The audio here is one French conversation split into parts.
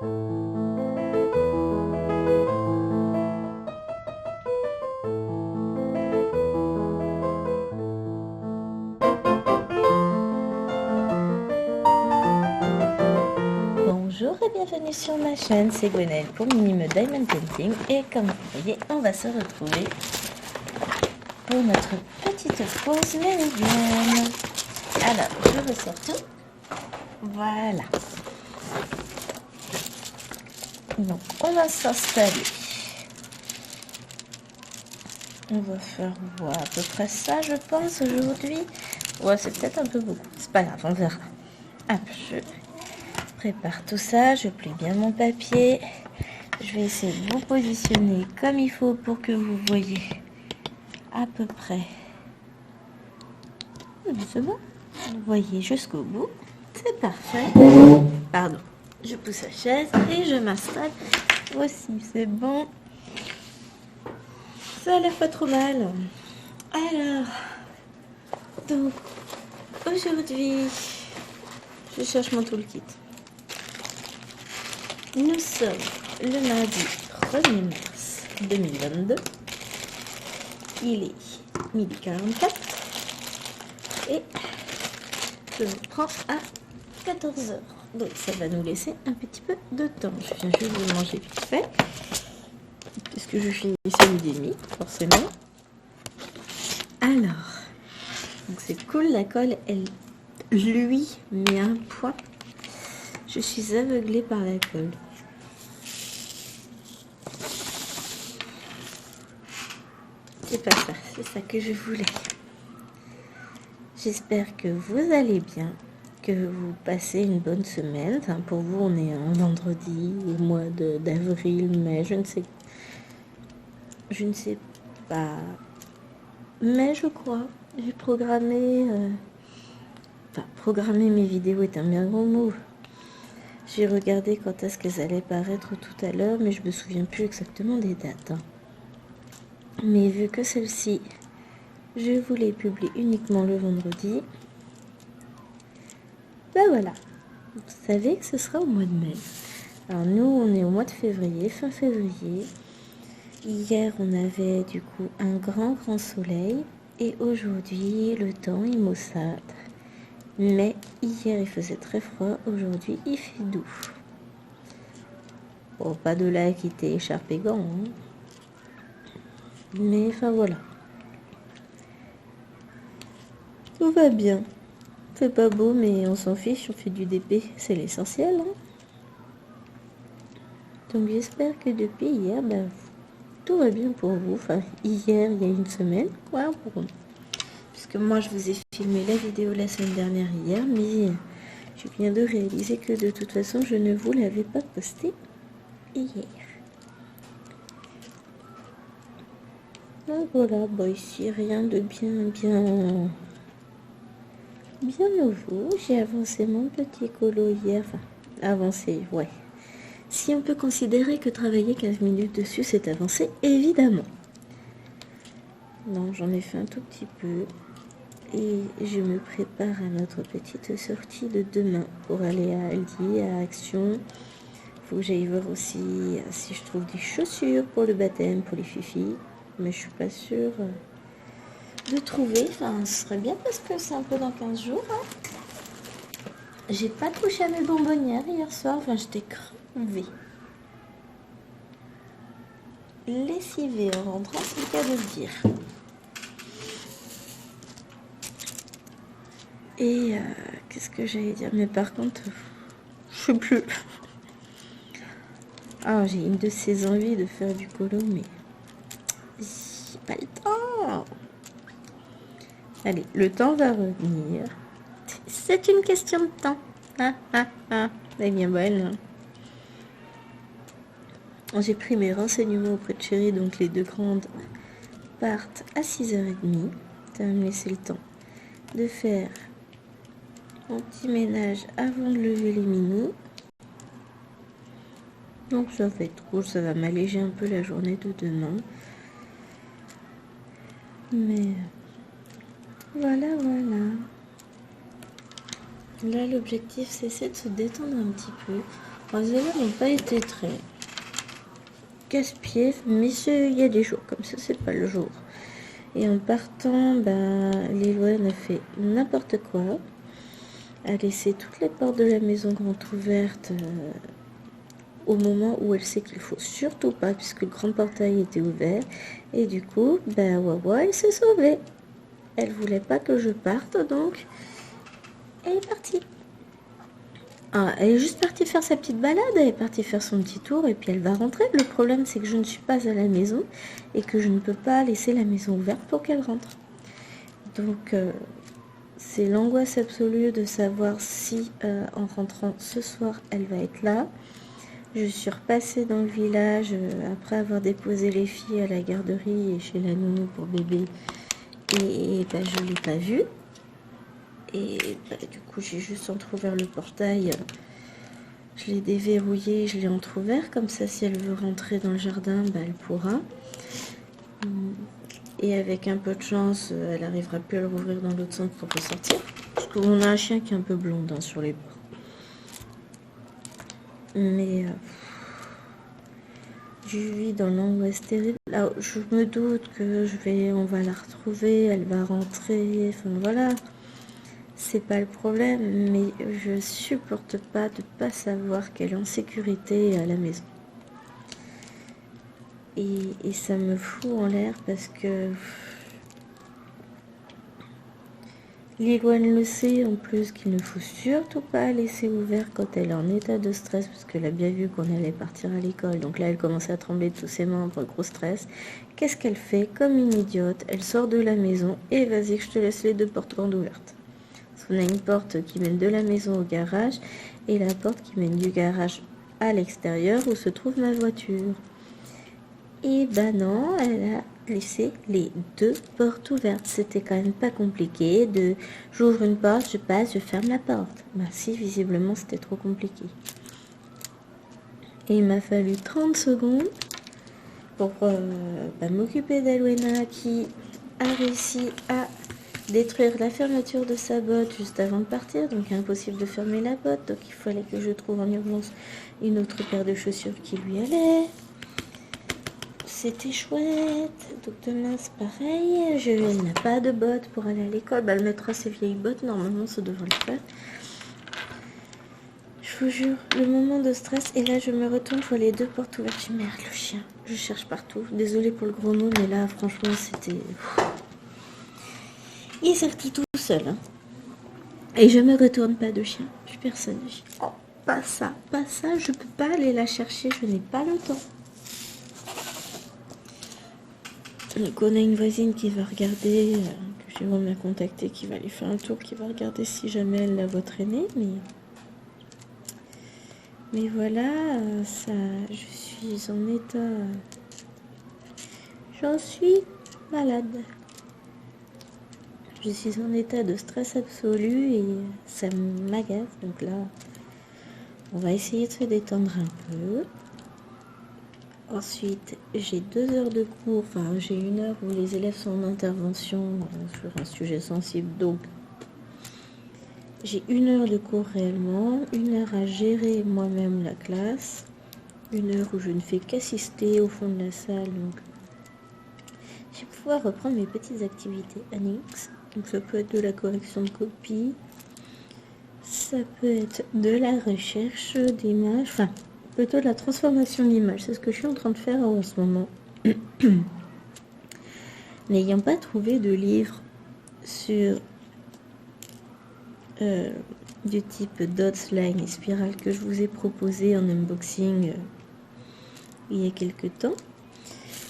Bonjour et bienvenue sur ma chaîne, c'est Gwenaëlle pour Minime Diamond Painting et comme vous voyez, on va se retrouver pour notre petite pause méridienne. Alors, je ressors tout. Voilà. Donc, on va s'installer. On va faire à peu près ça, je pense, aujourd'hui. Ouais, c'est peut-être un peu beaucoup. C'est pas grave, on verra. Hop, je prépare tout ça, je plie bien mon papier. Je vais essayer de vous positionner comme il faut pour que vous voyez à peu près. C'est bon, vous voyez jusqu'au bout. C'est parfait. Pardon, je pousse la chaise et je m'installe aussi. C'est bon. Ça a l'air pas trop mal. Alors, donc, aujourd'hui, je cherche mon toolkit. Nous sommes le mardi 1er mars 2022. Il est 12h44 et je me prends à 14h. Donc ça va nous laisser un petit peu de temps. Je viens juste de manger vite fait. Puisque je finis à 12h30, forcément. Alors, donc c'est cool, la colle, elle lui met un point. Je suis aveuglée par la colle. C'est pas ça, c'est ça que je voulais. J'espère que vous allez bien, que vous passez une bonne semaine. Enfin, pour vous, on est un vendredi au mois d'avril, mai, je ne sais pas. Mais je crois, j'ai programmé... Enfin, programmer mes vidéos est un bien grand mot. J'ai regardé quand est-ce qu'elles allaient paraître tout à l'heure, mais je me souviens plus exactement des dates. Mais vu que celle-ci, je voulais publier uniquement le vendredi, ben voilà. Vous savez que ce sera au mois de mai. Alors nous, on est au mois de février, fin février. Hier, on avait du coup un grand soleil. Et aujourd'hui, le temps est maussade. Mais hier, il faisait très froid. Aujourd'hui, il fait doux. Bon, pas de là qui était écharpe et gants. Hein. Mais enfin, voilà. Tout va bien. C'est pas beau, mais on s'en fiche. On fait du DP. C'est l'essentiel. Hein. Donc, j'espère que depuis hier, ben, tout va bien pour vous. Enfin, hier, il y a une semaine. Quoi, pour... Puisque moi, je vous ai filmé la vidéo la semaine dernière hier, mais je viens de réaliser que de toute façon, je ne vous l'avais pas posté hier. Donc voilà, bon, ici, rien de bien nouveau. J'ai avancé mon petit colo hier. Enfin, avancé, ouais. Si on peut considérer que travailler 15 minutes dessus, c'est avancé, évidemment. Non, j'en ai fait un tout petit peu. Et je me prépare à notre petite sortie de demain pour aller à Aldi, à Action. Il faut que j'aille voir aussi si je trouve des chaussures pour le baptême, pour les filles. Mais je suis pas sûre de trouver. Enfin, ce serait bien parce que c'est un peu dans 15 jours. Hein. J'ai pas touché à mes bonbonnières hier soir. Enfin, j'étais crevée. Lessivée en rentrant, c'est le cas de le dire. Et qu'est-ce que j'allais dire? Mais par contre, je sais plus. Ah, j'ai une de ces envies de faire du colo, mais j'ai pas le temps. Allez, le temps va revenir. C'est une question de temps. Ah, ah, ah. Elle est bien bonne. J'ai pris mes renseignements auprès de Chérie, donc les deux grandes partent à 6h30. Ça va me laisser le temps de faire mon petit ménage avant de lever les mini. Donc ça va être cool, ça va m'alléger un peu la journée de demain. Mais voilà. Là l'objectif c'est de se détendre un petit peu. croisés-là n'ont pas été très casse-pied, mais il y a des jours comme ça, c'est pas le jour. Et en partant, Lilouane a fait n'importe quoi, a laissé toutes les portes de la maison grandes ouvertes au moment où elle sait qu'il faut surtout pas, puisque le grand portail était ouvert, et du coup, Wawa, elle s'est sauvée. Elle voulait pas que je parte, donc elle est partie. Ah, elle est juste partie faire sa petite balade, elle est partie faire son petit tour et puis elle va rentrer. Le problème, c'est que je ne suis pas à la maison et que je ne peux pas laisser la maison ouverte pour qu'elle rentre. Donc, c'est l'angoisse absolue de savoir si, en rentrant ce soir, elle va être là. Je suis repassée dans le village après avoir déposé les filles à la garderie et chez la nounou pour bébé. Et je ne l'ai pas vue. Et du coup, j'ai juste entrouvert le portail. Je l'ai déverrouillé, je l'ai entrouvert. Comme ça, si elle veut rentrer dans le jardin, elle pourra. Et avec un peu de chance, elle n'arrivera plus à le rouvrir dans l'autre sens pour ressortir. Parce qu'on a un chien qui est un peu blond sur les bords. Mais je vis dans l'angoisse terrible. Là, je me doute que on va la retrouver, elle va rentrer. Enfin voilà. C'est pas le problème, mais je supporte pas de pas savoir qu'elle est en sécurité à la maison. Et ça me fout en l'air parce que Lilouane le sait en plus qu'il ne faut surtout pas laisser ouvert quand elle est en état de stress, parce qu'elle a bien vu qu'on allait partir à l'école. Donc là, elle commençait à trembler de tous ses membres, gros stress. Qu'est-ce qu'elle fait? Comme une idiote, elle sort de la maison et vas-y que je te laisse les deux portes grandes ouvertes. On a une porte qui mène de la maison au garage et la porte qui mène du garage à l'extérieur où se trouve ma voiture. Et non, elle a laissé les deux portes ouvertes. C'était quand même pas compliqué de j'ouvre une porte, je passe, je ferme la porte. Si, visiblement c'était trop compliqué. Et il m'a fallu 30 secondes pour m'occuper d'Alwena qui a réussi à détruire la fermeture de sa botte juste avant de partir, donc impossible de fermer la botte, donc il fallait que je trouve en urgence une autre paire de chaussures qui lui allait. C'était chouette. Donc demain c'est pareil, elle n'a pas de bottes pour aller à l'école, elle mettra ses vieilles bottes, normalement ça devrait le faire. Je vous jure, le moment de stress, et là je me retourne, je vois les deux portes ouvertes, je merde, le chien, je cherche partout, désolée pour le gros mot, mais là franchement c'était... Il est sorti tout seul. Hein. Et je me retourne pas de chien. Plus personne. Oh, pas ça. Je peux pas aller la chercher. Je n'ai pas le temps. Donc on a une voisine qui va regarder, que Jérôme m'a contacté, qui va aller faire un tour, qui va regarder si jamais elle la voit traîner. Mais voilà, ça, je suis en état... J'en suis malade. Je suis en état de stress absolu et ça m'agace. Donc là, on va essayer de se détendre un peu. Ensuite, j'ai 2 heures de cours. Enfin, j'ai 1 heure où les élèves sont en intervention sur un sujet sensible. Donc, j'ai 1 heure de cours réellement. 1 heure à gérer moi-même la classe. 1 heure où je ne fais qu'assister au fond de la salle. Donc, je vais pouvoir reprendre mes petites activités annexes. Donc ça peut être de la correction de copie, ça peut être de la recherche d'images, enfin plutôt de la transformation d'images. C'est ce que je suis en train de faire en ce moment. N'ayant pas trouvé de livre sur du type dots, line et spirale que je vous ai proposé en unboxing il y a quelques temps,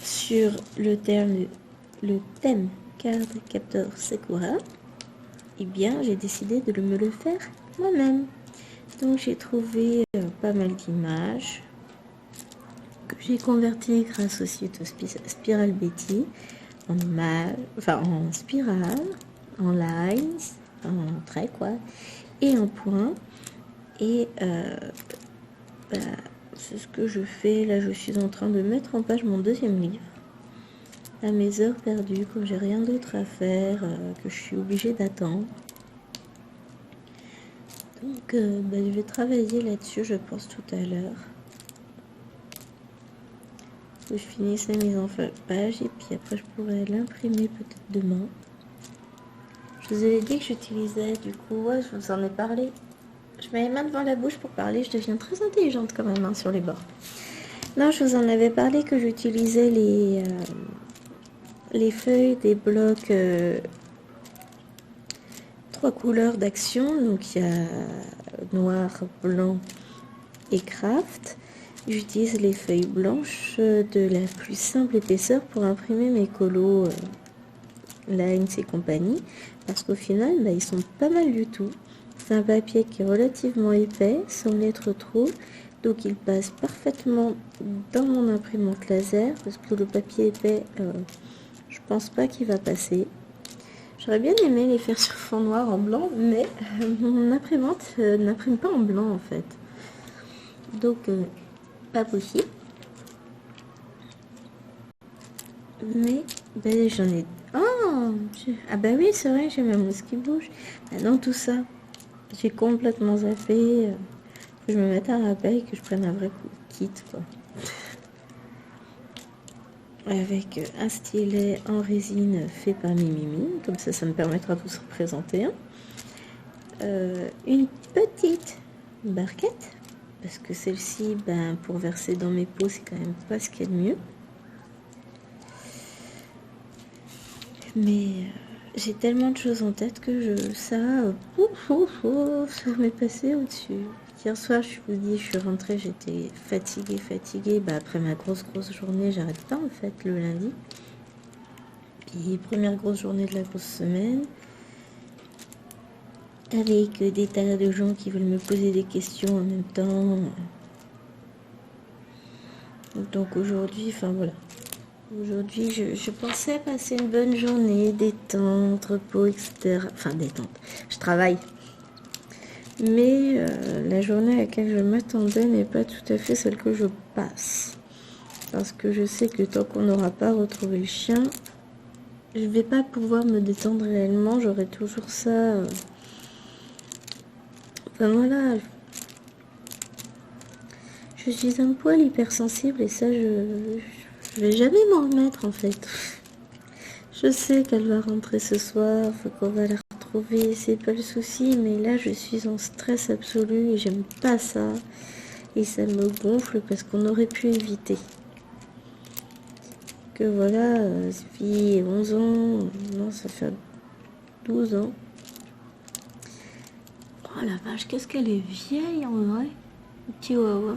sur le thème Card Captor Sakura, eh bien j'ai décidé de me le faire moi-même. Donc j'ai trouvé pas mal d'images que j'ai converties grâce au site Spiral Betty en images, enfin en spirale, en lines, en traits quoi, et en points. Et c'est ce que je fais là. Je suis en train de mettre en page mon 2e livre. À mes heures perdues, quand j'ai rien d'autre à faire, que je suis obligée d'attendre. Donc, je vais travailler là-dessus, je pense, tout à l'heure. Faut que je finisse la mise en page et puis après, je pourrais l'imprimer peut-être demain. Je vous avais dit que j'utilisais, du coup, ouais, je vous en ai parlé. Je mets les mains devant la bouche pour parler, je deviens très intelligente quand même, hein, sur les bords. Non, je vous en avais parlé que j'utilisais les feuilles des blocs 3 couleurs d'action. Donc, il y a noir, blanc et craft. J'utilise les feuilles blanches de la plus simple épaisseur pour imprimer mes colos Lines et compagnie. Parce qu'au final, ils sont pas mal du tout. C'est un papier qui est relativement épais, sans l'être trop. Donc il passe parfaitement dans mon imprimante laser. Parce que le papier épais, je pense pas qu'il va passer. J'aurais bien aimé les faire sur fond noir en blanc, mais mon imprimante n'imprime pas en blanc en fait. Donc, pas possible. Mais j'en ai... Oh ah bah oui, c'est vrai, j'ai ma mousse qui bouge. Ah non, tout ça, j'ai complètement zappé. Que je me mette un rappel et que je prenne un vrai kit, quoi. Avec un stylet en résine fait par Mimimi. Comme ça me permettra de vous représenter. Une petite barquette. Parce que celle-ci, pour verser dans mes pots, c'est quand même pas ce qu'il y a de mieux. Mais j'ai tellement de choses en tête que ça m'est passé au-dessus. Hier soir, je vous dis, je suis rentrée, j'étais fatiguée. Après ma grosse journée, j'arrête pas en fait le lundi. Puis première grosse journée de la grosse semaine. Avec des tas de gens qui veulent me poser des questions en même temps. Donc aujourd'hui, voilà. Aujourd'hui, je pensais passer une bonne journée, détente, repos, etc. Enfin, détente. Je travaille. Mais la journée à laquelle je m'attendais n'est pas tout à fait celle que je passe. Parce que je sais que tant qu'on n'aura pas retrouvé le chien, je vais pas pouvoir me détendre réellement. J'aurai toujours ça. Enfin voilà. Je suis un poil hypersensible et ça, je vais jamais m'en remettre en fait. Je sais qu'elle va rentrer ce soir, faut qu'on va la retrouver, c'est pas le souci, mais là je suis en stress absolu et j'aime pas ça. Et ça me gonfle parce qu'on aurait pu éviter. Que voilà, Sophie, 11 ans, non ça fait 12 ans. Oh la vache, qu'est-ce qu'elle est vieille en vrai, petit wawa.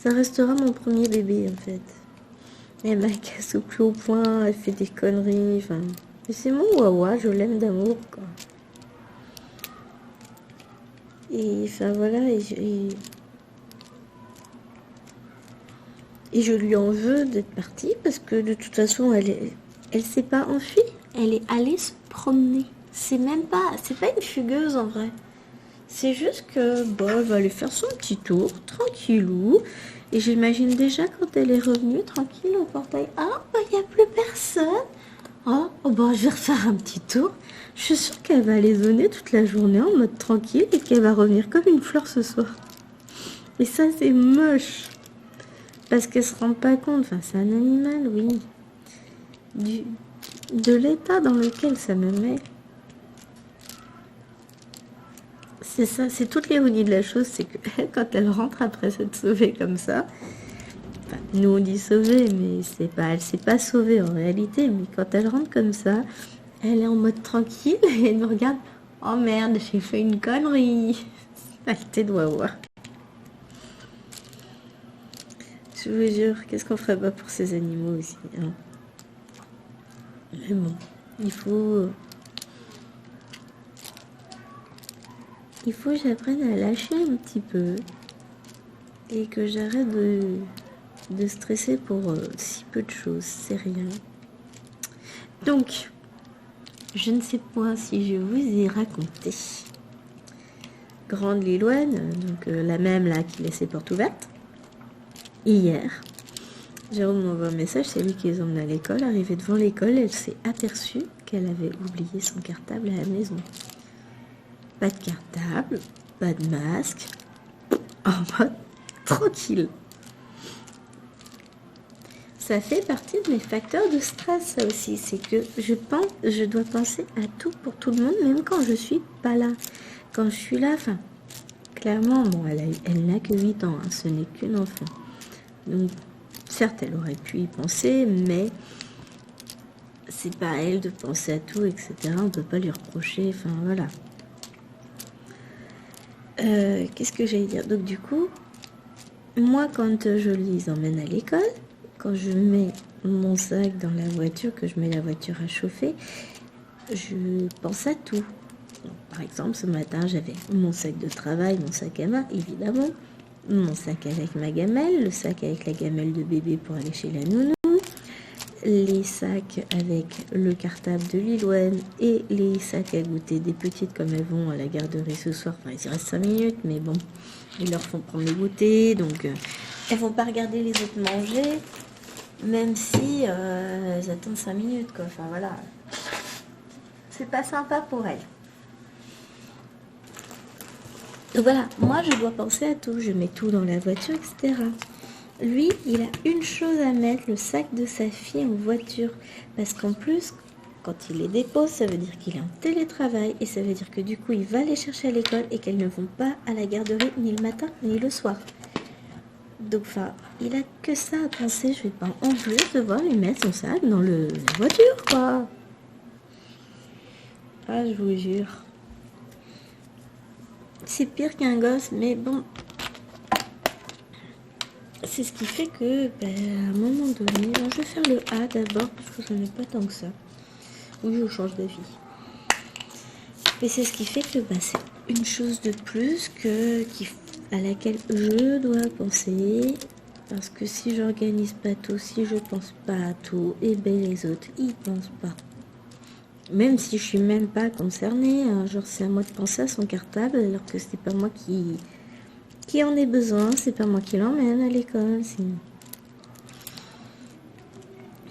Ça restera mon premier bébé en fait. Elle m'a casse au plus haut point, elle fait des conneries, enfin... Mais c'est mon wawa, je l'aime d'amour, quoi. Et enfin voilà, et je lui en veux d'être partie parce que de toute façon, elle s'est pas enfuie, elle est allée se promener. C'est pas une fugueuse en vrai. C'est juste que, elle va aller faire son petit tour, tranquillou. Et j'imagine déjà quand elle est revenue, tranquille au portail. Ah, il n'y a plus personne. Je vais refaire un petit tour. Je suis sûre qu'elle va aller zoner toute la journée en mode tranquille et qu'elle va revenir comme une fleur ce soir. Et ça, c'est moche. Parce qu'elle se rend pas compte. Enfin, c'est un animal, oui. De l'état dans lequel ça me met. C'est ça, c'est toute l'ironie de la chose, c'est que quand elle rentre après s'être sauvée comme ça, nous on dit sauvée, mais elle s'est pas sauvée en réalité, mais quand elle rentre comme ça, elle est en mode tranquille et elle me regarde, oh merde, j'ai fait une connerie. Saleté de wawa. Je vous jure, qu'est-ce qu'on ferait pas pour ces animaux aussi, hein. Mais bon, il faut que j'apprenne à lâcher un petit peu et que j'arrête de stresser pour si peu de choses, c'est rien. Donc, je ne sais point si je vous ai raconté. Grande Lilouane, donc la même là qui laisse ses portes ouvertes. Hier, Jérôme m'envoie un message, c'est lui qui les emmène à l'école. Arrivée devant l'école, elle s'est aperçue qu'elle avait oublié son cartable à la maison. pas de cartable, pas de masque, en mode tranquille. Ça fait partie de mes facteurs de stress, ça aussi. C'est que je dois penser à tout pour tout le monde, même quand je suis pas là. Quand je suis là, enfin, clairement, bon, elle n'a que 8 ans, hein, ce n'est qu'une enfant. Donc, certes, elle aurait pu y penser, mais c'est pas à elle de penser à tout, etc. On peut pas lui reprocher, enfin, voilà. Qu'est-ce que j'allais dire? Donc, du coup, moi, quand je les emmène à l'école, quand je mets mon sac dans la voiture, que je mets la voiture à chauffer, je pense à tout. Donc, par exemple, ce matin, j'avais mon sac de travail, mon sac à main, évidemment, mon sac avec ma gamelle, le sac avec la gamelle de bébé pour aller chez la nounou, les sacs avec le cartable de Lilouane et les sacs à goûter des petites comme elles vont à la garderie ce soir. Enfin, il reste 5 minutes, mais bon, ils leur font prendre le goûter, donc elles vont pas regarder les autres manger, même si elles attendent 5 minutes, quoi. Enfin, voilà. C'est pas sympa pour elles. Donc voilà, moi je dois penser à tout, je mets tout dans la voiture, etc. Lui, il a une chose à mettre, le sac de sa fille en voiture. Parce qu'en plus, quand il les dépose, ça veut dire qu'il est en télétravail. Et ça veut dire que du coup, il va les chercher à l'école et qu'elles ne vont pas à la garderie ni le matin ni le soir. Donc, enfin, il a que ça à penser. Je vais pas en plus devoir lui mettre son sac dans la voiture, quoi. Ah, je vous jure. C'est pire qu'un gosse, mais bon... C'est ce qui fait que, à un moment donné, je vais faire le A d'abord, parce que j'en ai pas tant que ça. Oui, je change d'avis. Et c'est ce qui fait que c'est une chose de plus à laquelle je dois penser. Parce que si j'organise pas tout, si je pense pas à tout, et les autres, ils pensent pas. Même si je suis même pas concernée, hein, genre c'est à moi de penser à son cartable, alors que c'est pas moi qui en ait besoin, c'est pas moi qui l'emmène à l'école.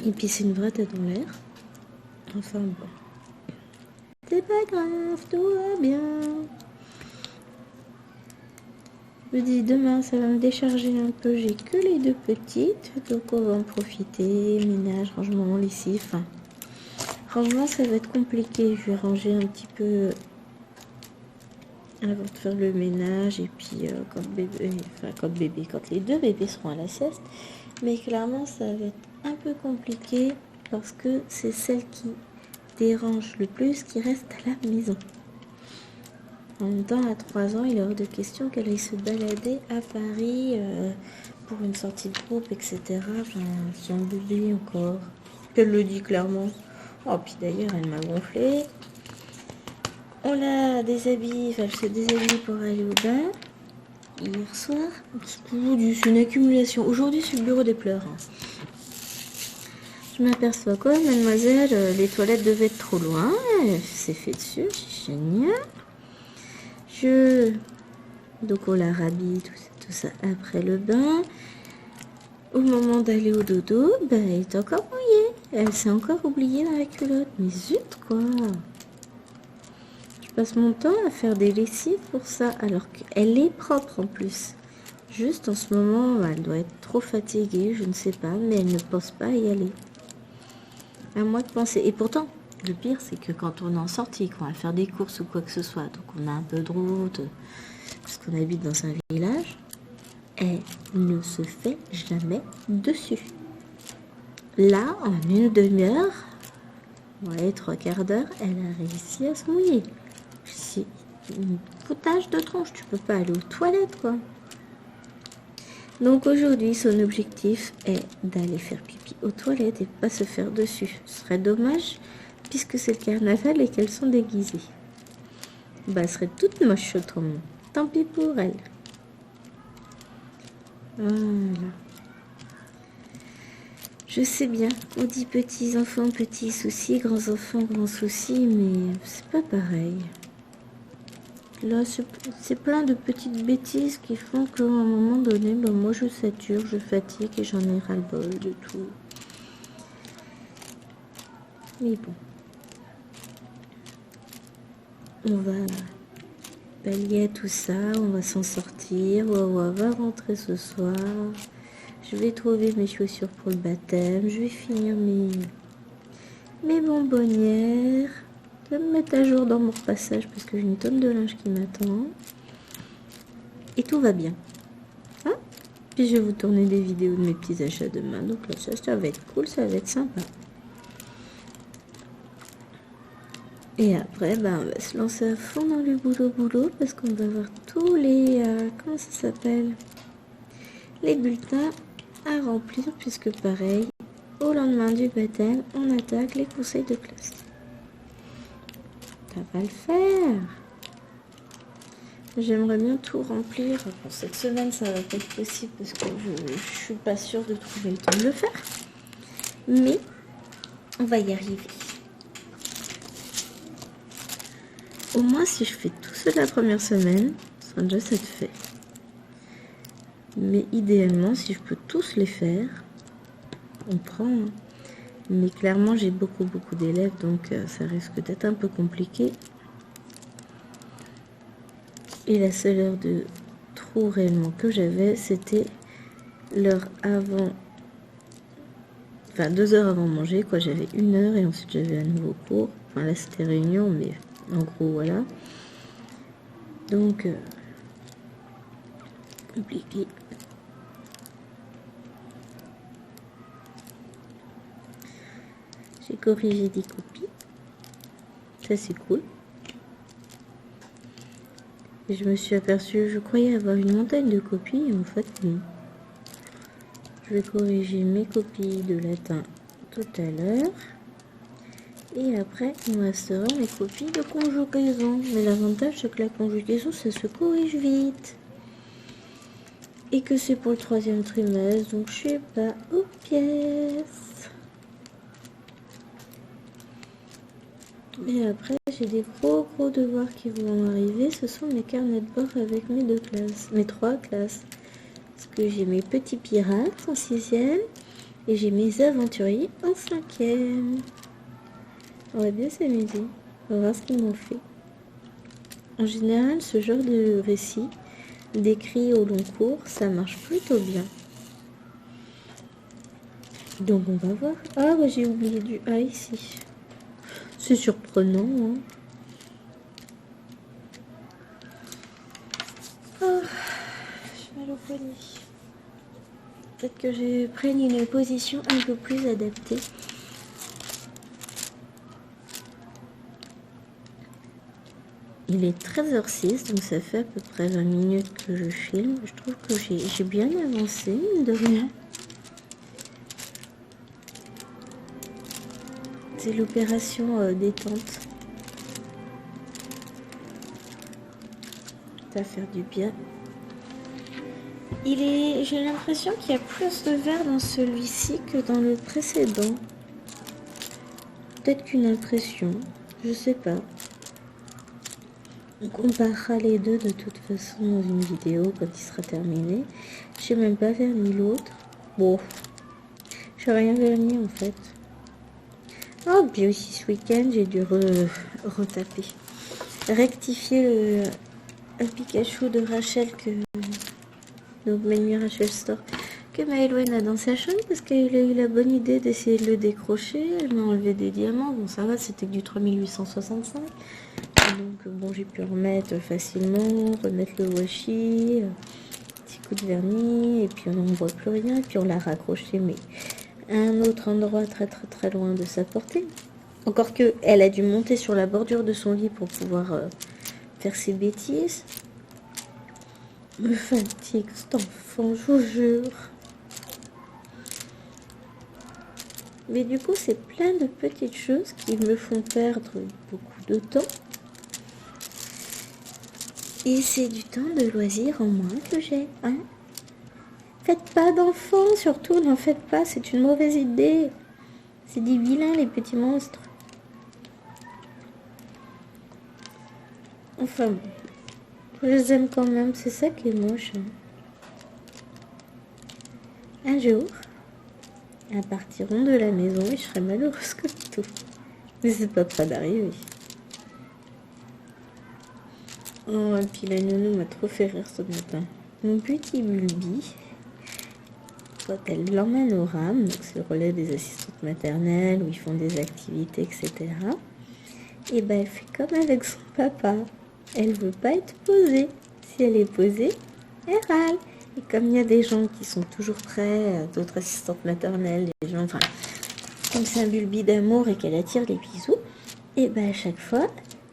Et puis c'est une vraie tête en l'air. Enfin bon. C'est pas grave, tout va bien. Je me dis demain ça va me décharger un peu. J'ai que les 2 petites, donc on va en profiter. Ménage, rangement, lessive. Enfin, rangement ça va être compliqué. Je vais ranger un petit peu avant de faire le ménage. Et puis quand les 2 bébés seront à la sieste. Mais clairement ça va être un peu compliqué parce que c'est celle qui dérange le plus qui reste à la maison. En même temps, à 3 ans, il est hors de question qu'elle aille se balader à Paris pour une sortie de groupe, etc. Enfin, c'est un bébé encore. Elle le dit clairement. Oh, puis d'ailleurs, elle m'a gonflé. On la déshabille, enfin, elle se déshabille pour aller au bain. Hier soir, c'est une accumulation. Aujourd'hui, c'est le bureau des pleurs. Je m'aperçois quoi, mademoiselle, les toilettes devaient être trop loin. Elle s'est fait dessus, c'est génial. Donc on la rhabille, tout ça après le bain. Au moment d'aller au dodo, elle est encore mouillée. Elle s'est encore oubliée dans la culotte. Mais zut, quoi. Je passe mon temps à faire des lessives pour ça, alors qu'elle est propre en plus. Juste en ce moment, elle doit être trop fatiguée, je ne sais pas, mais elle ne pense pas y aller. À moi de penser. Et pourtant, le pire, c'est que quand on est en sortie, qu'on va faire des courses ou quoi que ce soit, donc on a un peu de route, parce qu'on habite dans un village, elle ne se fait jamais dessus. Là, en une demi-heure, ouais, 3/4 d'heure, elle a réussi à se mouiller. C'est une foutage de tronche, tu peux pas aller aux toilettes, quoi. Donc aujourd'hui, son objectif est d'aller faire pipi aux toilettes et pas se faire dessus. Ce serait dommage, puisque c'est le carnaval et qu'elles sont déguisées. Elle serait toute moche autrement. Tant pis pour elle. Voilà. Je sais bien, on dit petits enfants, petits soucis, grands enfants, grands soucis, mais c'est pas pareil. Là, c'est plein de petites bêtises qui font qu'à un moment donné, moi je sature, je fatigue et j'en ai ras-le-bol de tout. Mais bon. On va pallier à tout ça. On va s'en sortir. Wawa va rentrer ce soir. Je vais trouver mes chaussures pour le baptême. Je vais finir mes bonbonnières. Je vais me mettre à jour dans mon repassage parce que j'ai une tonne de linge qui m'attend. Et tout va bien. Hein? Puis je vais vous tourner des vidéos de mes petits achats demain. Donc là, ça va être cool, ça va être sympa. Et après, on va se lancer à fond dans le boulot parce qu'on va voir tous les... comment ça s'appelle? Les bulletins à remplir puisque pareil, au lendemain du baptême, on attaque les conseils de classe. Ça va le faire. J'aimerais bien tout remplir. Pour cette semaine, ça va pas être possible parce que je suis pas sûre de trouver le temps de le faire. Mais on va y arriver. Au moins, si je fais tout ça la première semaine, ça sera déjà ça de fait. Mais idéalement, si je peux tous les faire, on prend. Hein. Mais clairement, j'ai beaucoup d'élèves, donc ça risque d'être un peu compliqué. Et la seule heure de trou réellement que j'avais, c'était l'heure avant, enfin 2 heures avant manger, quoi. J'avais 1 heure et ensuite j'avais un nouveau cours. Enfin là c'était réunion, mais en gros voilà. Donc compliqué. J'ai corrigé des copies. Ça c'est cool. Et je me suis aperçue, je croyais avoir une montagne de copies, et en fait non. Je vais corriger mes copies de latin tout à l'heure. Et après, il me restera mes copies de conjugaison. Mais l'avantage, c'est que la conjugaison, ça se corrige vite. Et que c'est pour le 3e trimestre, donc je suis pas aux pièces. Et après, j'ai des gros devoirs qui vont arriver. Ce sont mes carnets de bord avec mes 2 classes, mes 3 classes. Parce que j'ai mes petits pirates en 6e et j'ai mes aventuriers en 5e. On va bien s'amuser. On va voir ce qu'ils m'ont fait. En général, ce genre de récit décrit au long cours, ça marche plutôt bien. Donc on va voir. Ah bah j'ai oublié du A ici. C'est surprenant, hein. Oh, j'ai mal au poignet. Peut-être que je prenne une position un peu plus adaptée. Il est 13h06, donc ça fait à peu près 20 minutes que je filme. Je trouve que j'ai bien avancé, mine de rien. C'est l'opération détente. Ça va faire du bien. J'ai l'impression qu'il y a plus de verre dans celui-ci que dans le précédent. Peut-être qu'une impression, je sais pas. On comparera les deux de toute façon dans une vidéo quand il sera terminé. Je n'ai même pas verni l'autre. Bon, je n'ai rien verni en fait. Oh, puis aussi ce week-end, j'ai dû retaper. Rectifier un Pikachu de Rachel donc Menu Rachel Store, que Maëloine a dans sa chambre parce qu'elle a eu la bonne idée d'essayer de le décrocher. Elle m'a enlevé des diamants. Bon, ça va, c'était que du 3865. Donc bon, j'ai pu remettre facilement, remettre le washi, petit coup de vernis, et puis on n'en voit plus rien, et puis on l'a raccroché, mais à un autre endroit très loin de sa portée. Encore que elle a dû monter sur la bordure de son lit pour pouvoir faire ses bêtises. Me fatigue cet enfant, je vous jure. Mais du coup, c'est plein de petites choses qui me font perdre beaucoup de temps. Et c'est du temps de loisir en moins que j'ai, hein. Faites pas d'enfants, surtout, n'en faites pas, c'est une mauvaise idée. C'est des vilains, les petits monstres. Enfin bon, je les aime quand même, c'est ça qui est moche. Hein. Un jour, elles partiront de la maison et je serai malheureuse comme tout. Mais c'est pas près d'arriver. Oh, et puis la nounou m'a trop fait rire ce matin. Mon petit Bulbi, quand elle l'emmène au RAM, donc c'est le relais des assistantes maternelles où ils font des activités, etc. Et ben elle fait comme avec son papa. Elle veut pas être posée. Si elle est posée, elle râle. Et comme il y a des gens qui sont toujours prêts, d'autres assistantes maternelles, des gens, enfin, comme c'est un Bulbi d'amour et qu'elle attire les bisous, et ben à chaque fois,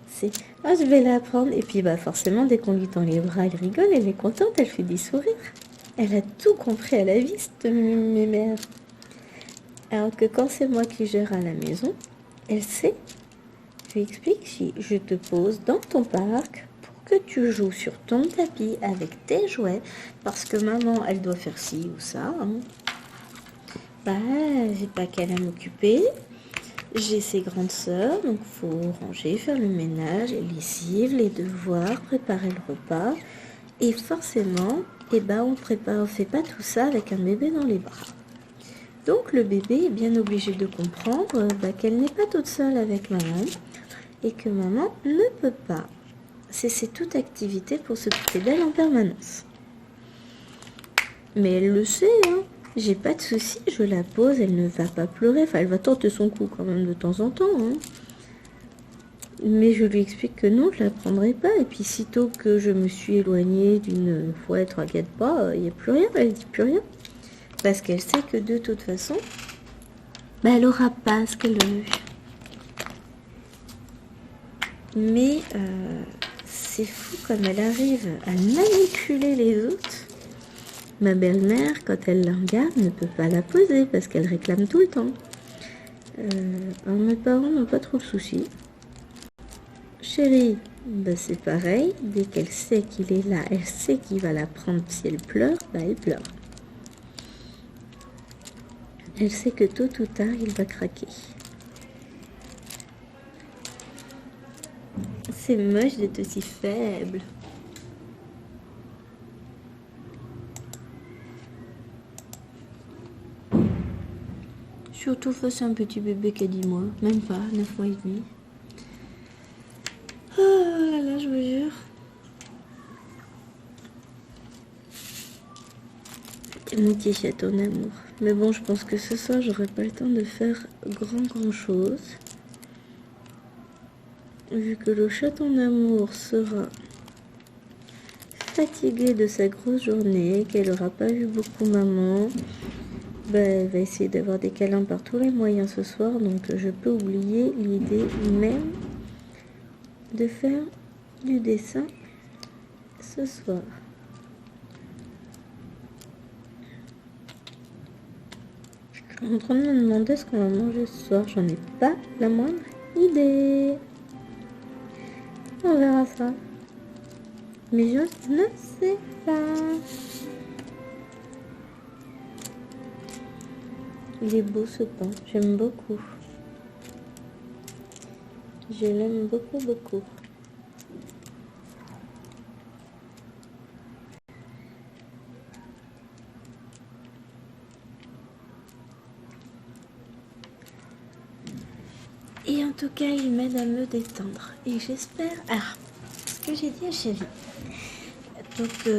c'est ah, je vais la prendre. Et puis bah forcément, dès qu'on lui tend les bras, elle rigole, elle est contente, elle fait des sourires. Elle a tout compris à la vie, cette mémère. Alors que quand c'est moi qui gère à la maison, elle sait. Je lui explique, si je te pose dans ton parc pour que tu joues sur ton tapis avec tes jouets, parce que maman, elle doit faire ci ou ça. Hein. Bah, j'ai pas qu'à la m'occuper. J'ai ses grandes sœurs, donc faut ranger, faire le ménage, les lessives, les devoirs, préparer le repas. Et forcément, eh ben, on fait pas tout ça avec un bébé dans les bras. Donc le bébé est bien obligé de comprendre qu'elle n'est pas toute seule avec maman et que maman ne peut pas cesser toute activité pour s'occuper d'elle en permanence. Mais elle le sait, hein. J'ai pas de souci, je la pose, elle ne va pas pleurer, enfin elle va tenter son coup quand même de temps en temps. Hein. Mais je lui explique que non, je la prendrai pas. Et puis sitôt que je me suis éloignée d'une fois, elle ne regarde pas, il n'y a plus rien, elle dit plus rien. Parce qu'elle sait que de toute façon, elle aura pas ce qu'elle veut. Mais c'est fou comme elle arrive à manipuler les autres. Ma belle-mère, quand elle la regarde, ne peut pas la poser parce qu'elle réclame tout le temps. Alors mes parents n'ont pas trop de soucis. Chérie, c'est pareil. Dès qu'elle sait qu'il est là, elle sait qu'il va la prendre. Si elle pleure, elle pleure. Elle sait que tôt ou tard, il va craquer. C'est moche d'être aussi faible. Surtout face à un petit bébé qui a 10 mois. Même pas, 9 mois et demi. Oh là là, je vous jure. Mon petit chaton d'amour. Mais bon, je pense que ce soir, j'aurai pas le temps de faire grand chose. Vu que le chaton d'amour sera fatigué de sa grosse journée, qu'elle n'aura pas vu beaucoup maman, elle va essayer d'avoir des câlins par tous les moyens ce soir. Donc je peux oublier l'idée même de faire du dessin ce soir. Je suis en train de me demander ce qu'on va manger ce soir. J'en ai pas la moindre idée. On verra ça. Mais je ne sais pas. Il est beau ce pain. J'aime beaucoup. Je l'aime beaucoup, beaucoup. Et en tout cas, il m'aide à me détendre. Et j'espère... Ah, ce que j'ai dit à Chérie. Donc,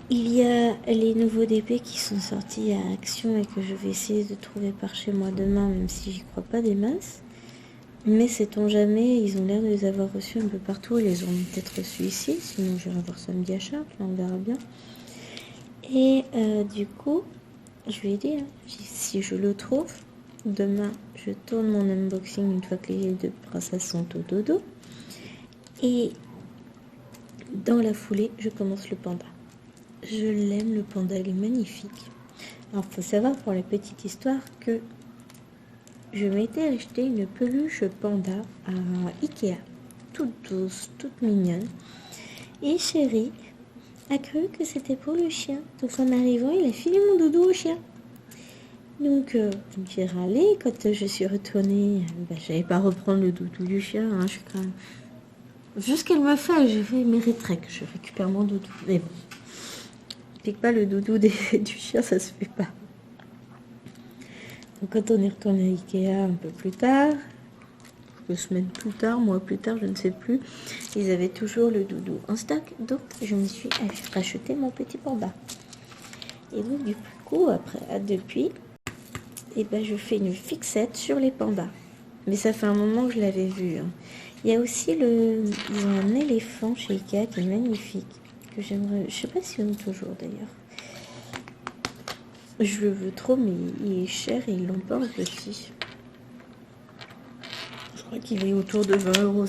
il y a les nouveaux DP qui sont sortis à Action et que je vais essayer de trouver par chez moi demain, même si j'y crois pas des masses. Mais sait-on jamais, ils ont l'air de les avoir reçus un peu partout. Ils les ont peut-être reçus ici, sinon je vais voir samedi à Chartres, là on verra bien. Et du coup, je lui ai dit, si je le trouve, demain je tourne mon unboxing une fois que les deux princesses sont au dodo. Et dans la foulée, je commence le panda. Je l'aime, le panda, il est magnifique. Alors, il faut savoir pour la petite histoire que je m'étais acheté une peluche panda à Ikea, toute douce, toute mignonne. Et Chérie a cru que c'était pour le chien. Donc en arrivant, il a filé mon doudou au chien. Donc j'ai râlé quand je suis retournée. J'allais pas reprendre le doudou du chien. Hein, je suis quand même... Vu ce qu'elle me fait, je mériterais que je récupère mon doudou. Mais bon, pique pas le doudou du chien, ça se fait pas. Donc quand on est retourné à Ikea un peu plus tard, quelques semaines plus tard, mois plus tard, je ne sais plus, ils avaient toujours le doudou en stock. Donc, je me suis acheté mon petit panda. Et donc, du coup, depuis, et ben, je fais une fixette sur les pandas. Mais ça fait un moment que je l'avais vu. Hein. Il y a aussi ils ont un éléphant chez Ikea qui est magnifique. Que j'aimerais, je sais pas si on a toujours d'ailleurs. Je le veux trop, mais il est cher et ils l'ont pas en petit. Je crois qu'il est autour de 20 euros.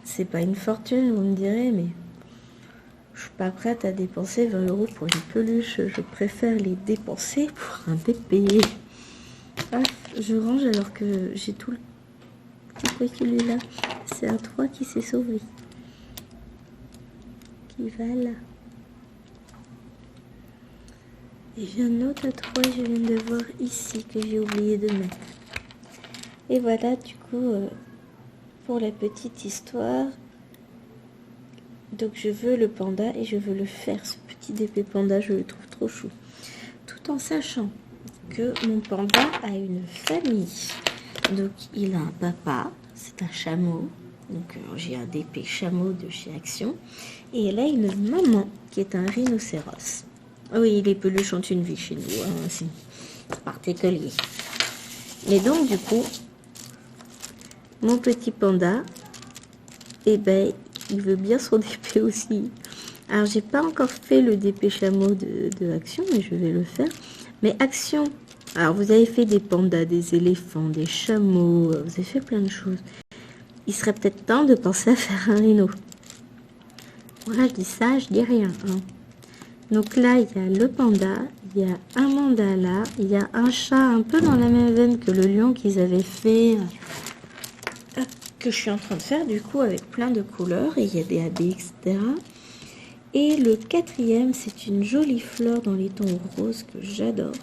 C'est pas une fortune, vous me direz, mais je suis pas prête à dépenser 20 euros pour une peluche. Je préfère les dépenser pour un DP. Ah, je range alors que j'ai tout le... C'est quoi celui-là? C'est un 3 qui s'est sauvé. Qui va là. Et j'ai un autre 3, je viens de voir ici, que j'ai oublié de mettre. Et voilà, du coup, pour la petite histoire. Donc je veux le panda et je veux le faire, ce petit DP panda, je le trouve trop chou. Tout en sachant que mon panda a une famille. Donc il a un papa, c'est un chameau. Donc j'ai un DP chameau de chez Action. Et elle a une maman qui est un rhinocéros. Oui, les peluches ont une vie chez nous, hein, c'est particulier. Et donc du coup, mon petit panda, eh ben, il veut bien son DP aussi. Alors j'ai pas encore fait le DP chameau de Action, mais je vais le faire. Mais Action, alors vous avez fait des pandas, des éléphants, des chameaux, vous avez fait plein de choses. Il serait peut-être temps de penser à faire un rhino. Voilà, je dis ça, je dis rien. Hein. Donc là, il y a le panda, il y a un mandala, il y a un chat un peu dans la même veine que le lion qu'ils avaient fait, que je suis en train de faire du coup avec plein de couleurs, et il y a des habits, etc. Et le quatrième, c'est une jolie fleur dans les tons roses que j'adore.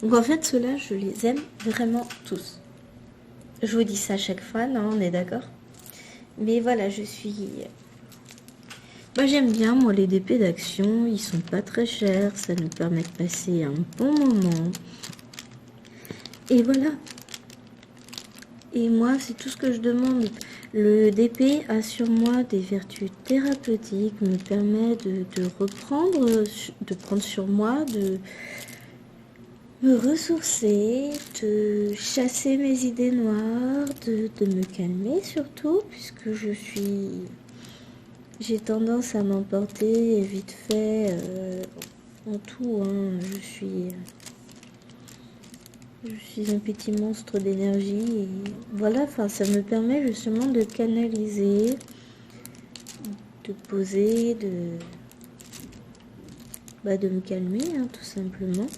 Donc en fait, ceux-là, je les aime vraiment tous. Je vous dis ça à chaque fois, non, on est d'accord? Mais voilà, je suis... j'aime bien, moi, les DP d'Action. Ils sont pas très chers. Ça nous permet de passer un bon moment. Et voilà. Et moi, c'est tout ce que je demande. Le DP a sur moi des vertus thérapeutiques, me permet de reprendre, de prendre sur moi, de me ressourcer, de chasser mes idées noires, de me calmer surtout, puisque j'ai tendance à m'emporter vite fait en tout. Hein. Je suis un petit monstre d'énergie et voilà, enfin ça me permet justement de canaliser, de poser, de me calmer, hein, tout simplement.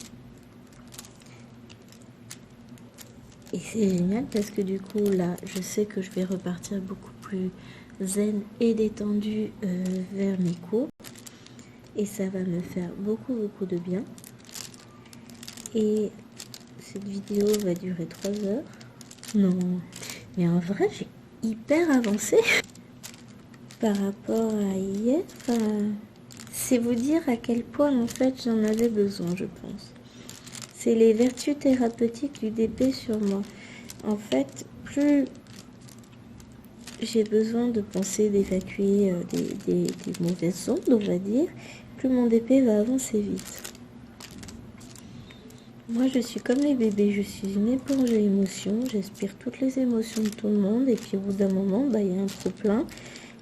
Et c'est génial parce que du coup là, je sais que je vais repartir beaucoup plus zen et détendue vers mes cours. Et ça va me faire beaucoup de bien. Et cette vidéo va durer 3 heures. Non, mais en vrai, j'ai hyper avancé par rapport à hier. Enfin, c'est vous dire à quel point en fait j'en avais besoin, je pense. C'est les vertus thérapeutiques du DP sur moi. En fait, plus j'ai besoin de penser, d'évacuer des mauvaises ondes, on va dire, plus mon DP va avancer vite. Moi, je suis comme les bébés, je suis une éponge à émotions, j'aspire toutes les émotions de tout le monde, et puis au bout d'un moment, il y a un trop plein,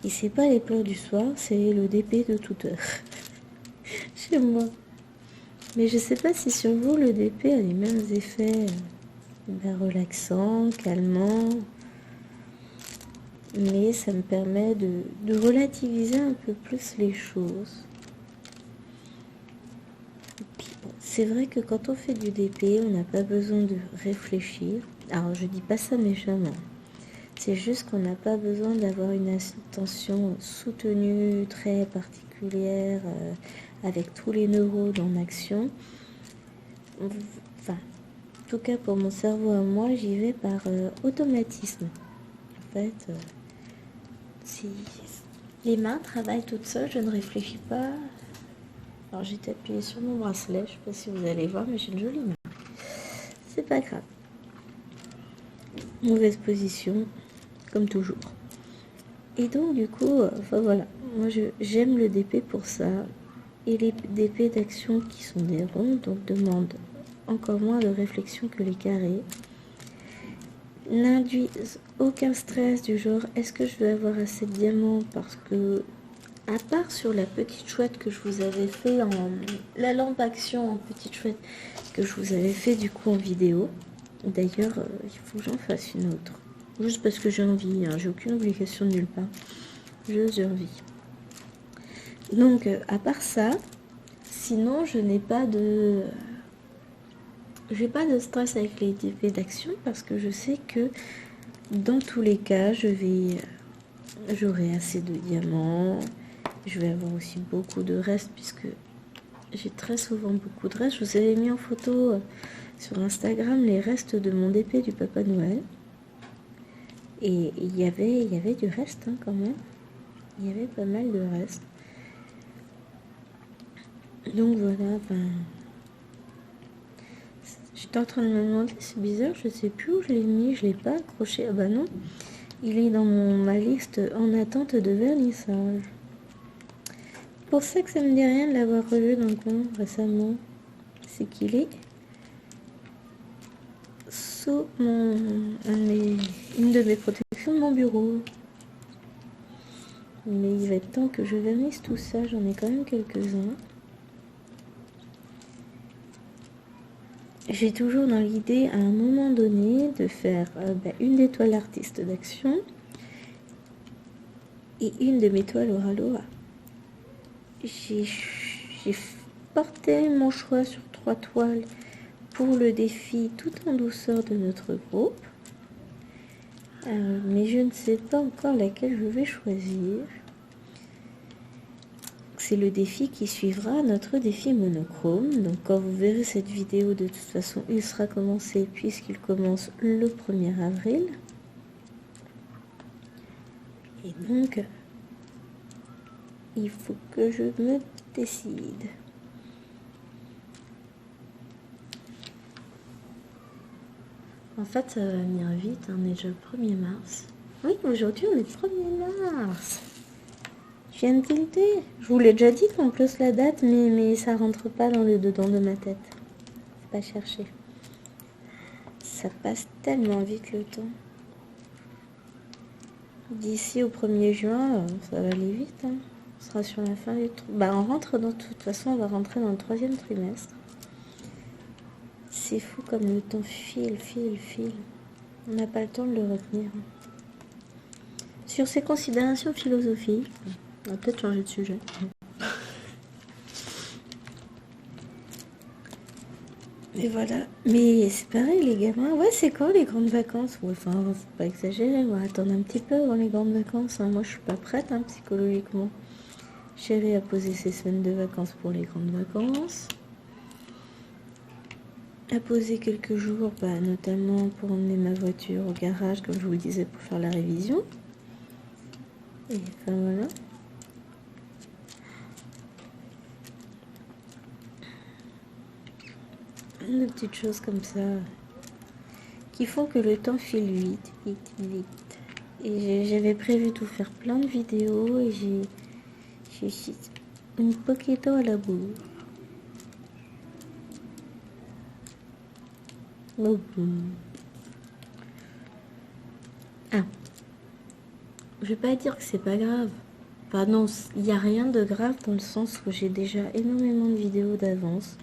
et c'est pas les pleurs du soir, c'est le DP de toute heure. Chez moi. Mais je sais pas si sur vous, le DP a les mêmes effets relaxants, calmants, mais ça me permet de relativiser un peu plus les choses. C'est vrai que quand on fait du DP, on n'a pas besoin de réfléchir. Alors, je dis pas ça méchamment. C'est juste qu'on n'a pas besoin d'avoir une attention soutenue, très particulière, avec tous les neurones en action. Enfin, en tout cas, pour mon cerveau à moi, j'y vais par automatisme. En fait, si les mains travaillent toutes seules, je ne réfléchis pas. Alors j'ai appuyé sur mon bracelet, je ne sais pas si vous allez voir, mais j'ai une jolie main. C'est pas grave. mauvaise position, comme toujours. Et donc du coup, enfin voilà, moi j'aime le DP pour ça. Et les DP d'action qui sont des ronds, donc demandent encore moins de réflexion que les carrés, n'induisent aucun stress du genre est-ce que je vais avoir assez de diamants, parce que à part sur la petite chouette que je vous avais fait en la lampe action en petite chouette que je vous avais fait du coup en vidéo, d'ailleurs il faut que j'en fasse une autre juste parce que j'ai envie, hein, j'ai aucune obligation de nulle part, j'ai envie. Donc à part ça, sinon je n'ai pas de stress avec les DP d'action, parce que je sais que dans tous les cas j'aurai assez de diamants. Je vais avoir aussi beaucoup de restes, puisque j'ai très souvent beaucoup de restes. Je vous avais mis en photo sur Instagram les restes de mon DP du Papa Noël. Et il y avait du reste hein, quand même. Il y avait pas mal de restes. Donc voilà, j'étais en train de me demander, c'est bizarre, je sais plus où je l'ai mis, je l'ai pas accroché. Ah bah non, il est dans ma liste en attente de vernissage. Pour ça que ça me dit rien de l'avoir revu dans le coin récemment. C'est qu'il est sous une de mes protections de mon bureau. Mais il va être temps que je vernisse tout ça, j'en ai quand même quelques-uns. J'ai toujours dans l'idée à un moment donné de faire une étoile artiste d'action et une de mes toiles Oraloa. J'ai porté mon choix sur 3 toiles pour le défi tout en douceur de notre groupe. Mais je ne sais pas encore laquelle je vais choisir. C'est le défi qui suivra notre défi monochrome. Donc quand vous verrez cette vidéo, de toute façon, il sera commencé puisqu'il commence le 1er avril. Et donc, il faut que je me décide. En fait, ça va venir vite, on est déjà le 1er mars. Oui, aujourd'hui, on est le 1er mars. Je viens de tilter. Je vous l'ai déjà dit qu'on close la date, mais ça rentre pas dans le dedans de ma tête. Faut pas chercher. Ça passe tellement vite le temps. D'ici au 1er juin, ça va aller vite. Hein. On sera sur la fin du... on rentre de toute façon, on va rentrer dans le 3e trimestre. C'est fou comme le temps file. On n'a pas le temps de le retenir. Sur ces considérations philosophiques, on va peut-être changer de sujet. Mais voilà. Mais c'est pareil, les gamins. Ouais, c'est quand les grandes vacances? Ouais, enfin, faut pas exagérer. On va attendre un petit peu avant les grandes vacances. Hein. Moi, je suis pas prête, hein, psychologiquement. Chérie a posé ses semaines de vacances pour les grandes vacances. A posé quelques jours, notamment pour emmener ma voiture au garage, comme je vous le disais, pour faire la révision. Et enfin voilà. De petites choses comme ça qui font que le temps file vite. Et j'avais prévu de vous faire plein de vidéos et j'ai une poquetto à la boue. Ah, je vais pas dire que c'est pas grave. Enfin non, il n'y a rien de grave dans le sens où j'ai déjà énormément de vidéos d'avance.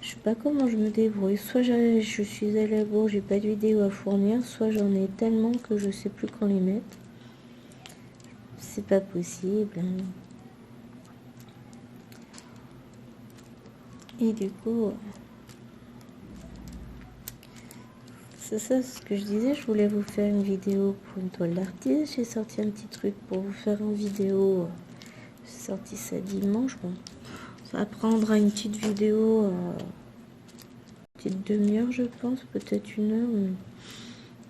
Je sais pas comment je me débrouille. Soit je suis à la bourre, j'ai pas de vidéos à fournir, soit j'en ai tellement que je sais plus quand les mettre. C'est pas possible. Hein. Et du coup, c'est ça ce que je disais. Je voulais vous faire une vidéo pour une toile d'artiste. J'ai sorti un petit truc pour vous faire une vidéo. J'ai sorti ça dimanche. Bon. Ça prendra une petite vidéo, petite demi-heure, je pense, peut-être 1 heure, mais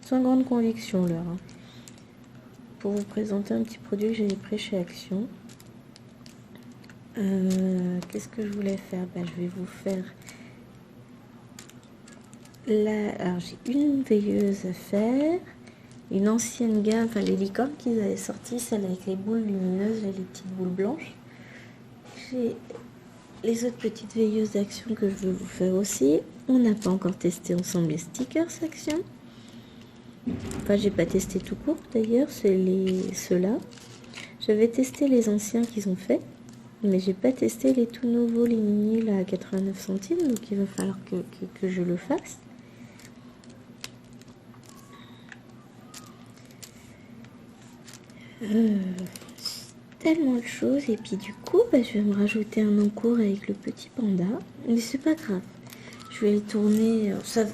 sans grande conviction là. Hein. Pour vous présenter un petit produit que j'avais pris chez Action. Qu'est-ce que je voulais faire? Je vais vous faire Là, alors j'ai une veilleuse à faire, une ancienne gamme, enfin les licornes qu'ils avaient sorti, celle avec les boules lumineuses et les petites boules blanches. J'ai les autres petites veilleuses d'action que je veux vous faire aussi. On n'a pas encore testé ensemble les stickers action. Enfin, j'ai pas testé tout court d'ailleurs, c'est ceux-là. J'avais testé les anciens qu'ils ont fait, mais j'ai pas testé les tout nouveaux, les mini là à 89 centimes, donc il va falloir que je le fasse. Tellement de choses, et puis du coup je vais me rajouter un encours avec le petit panda, mais c'est pas grave, je vais le tourner, ça,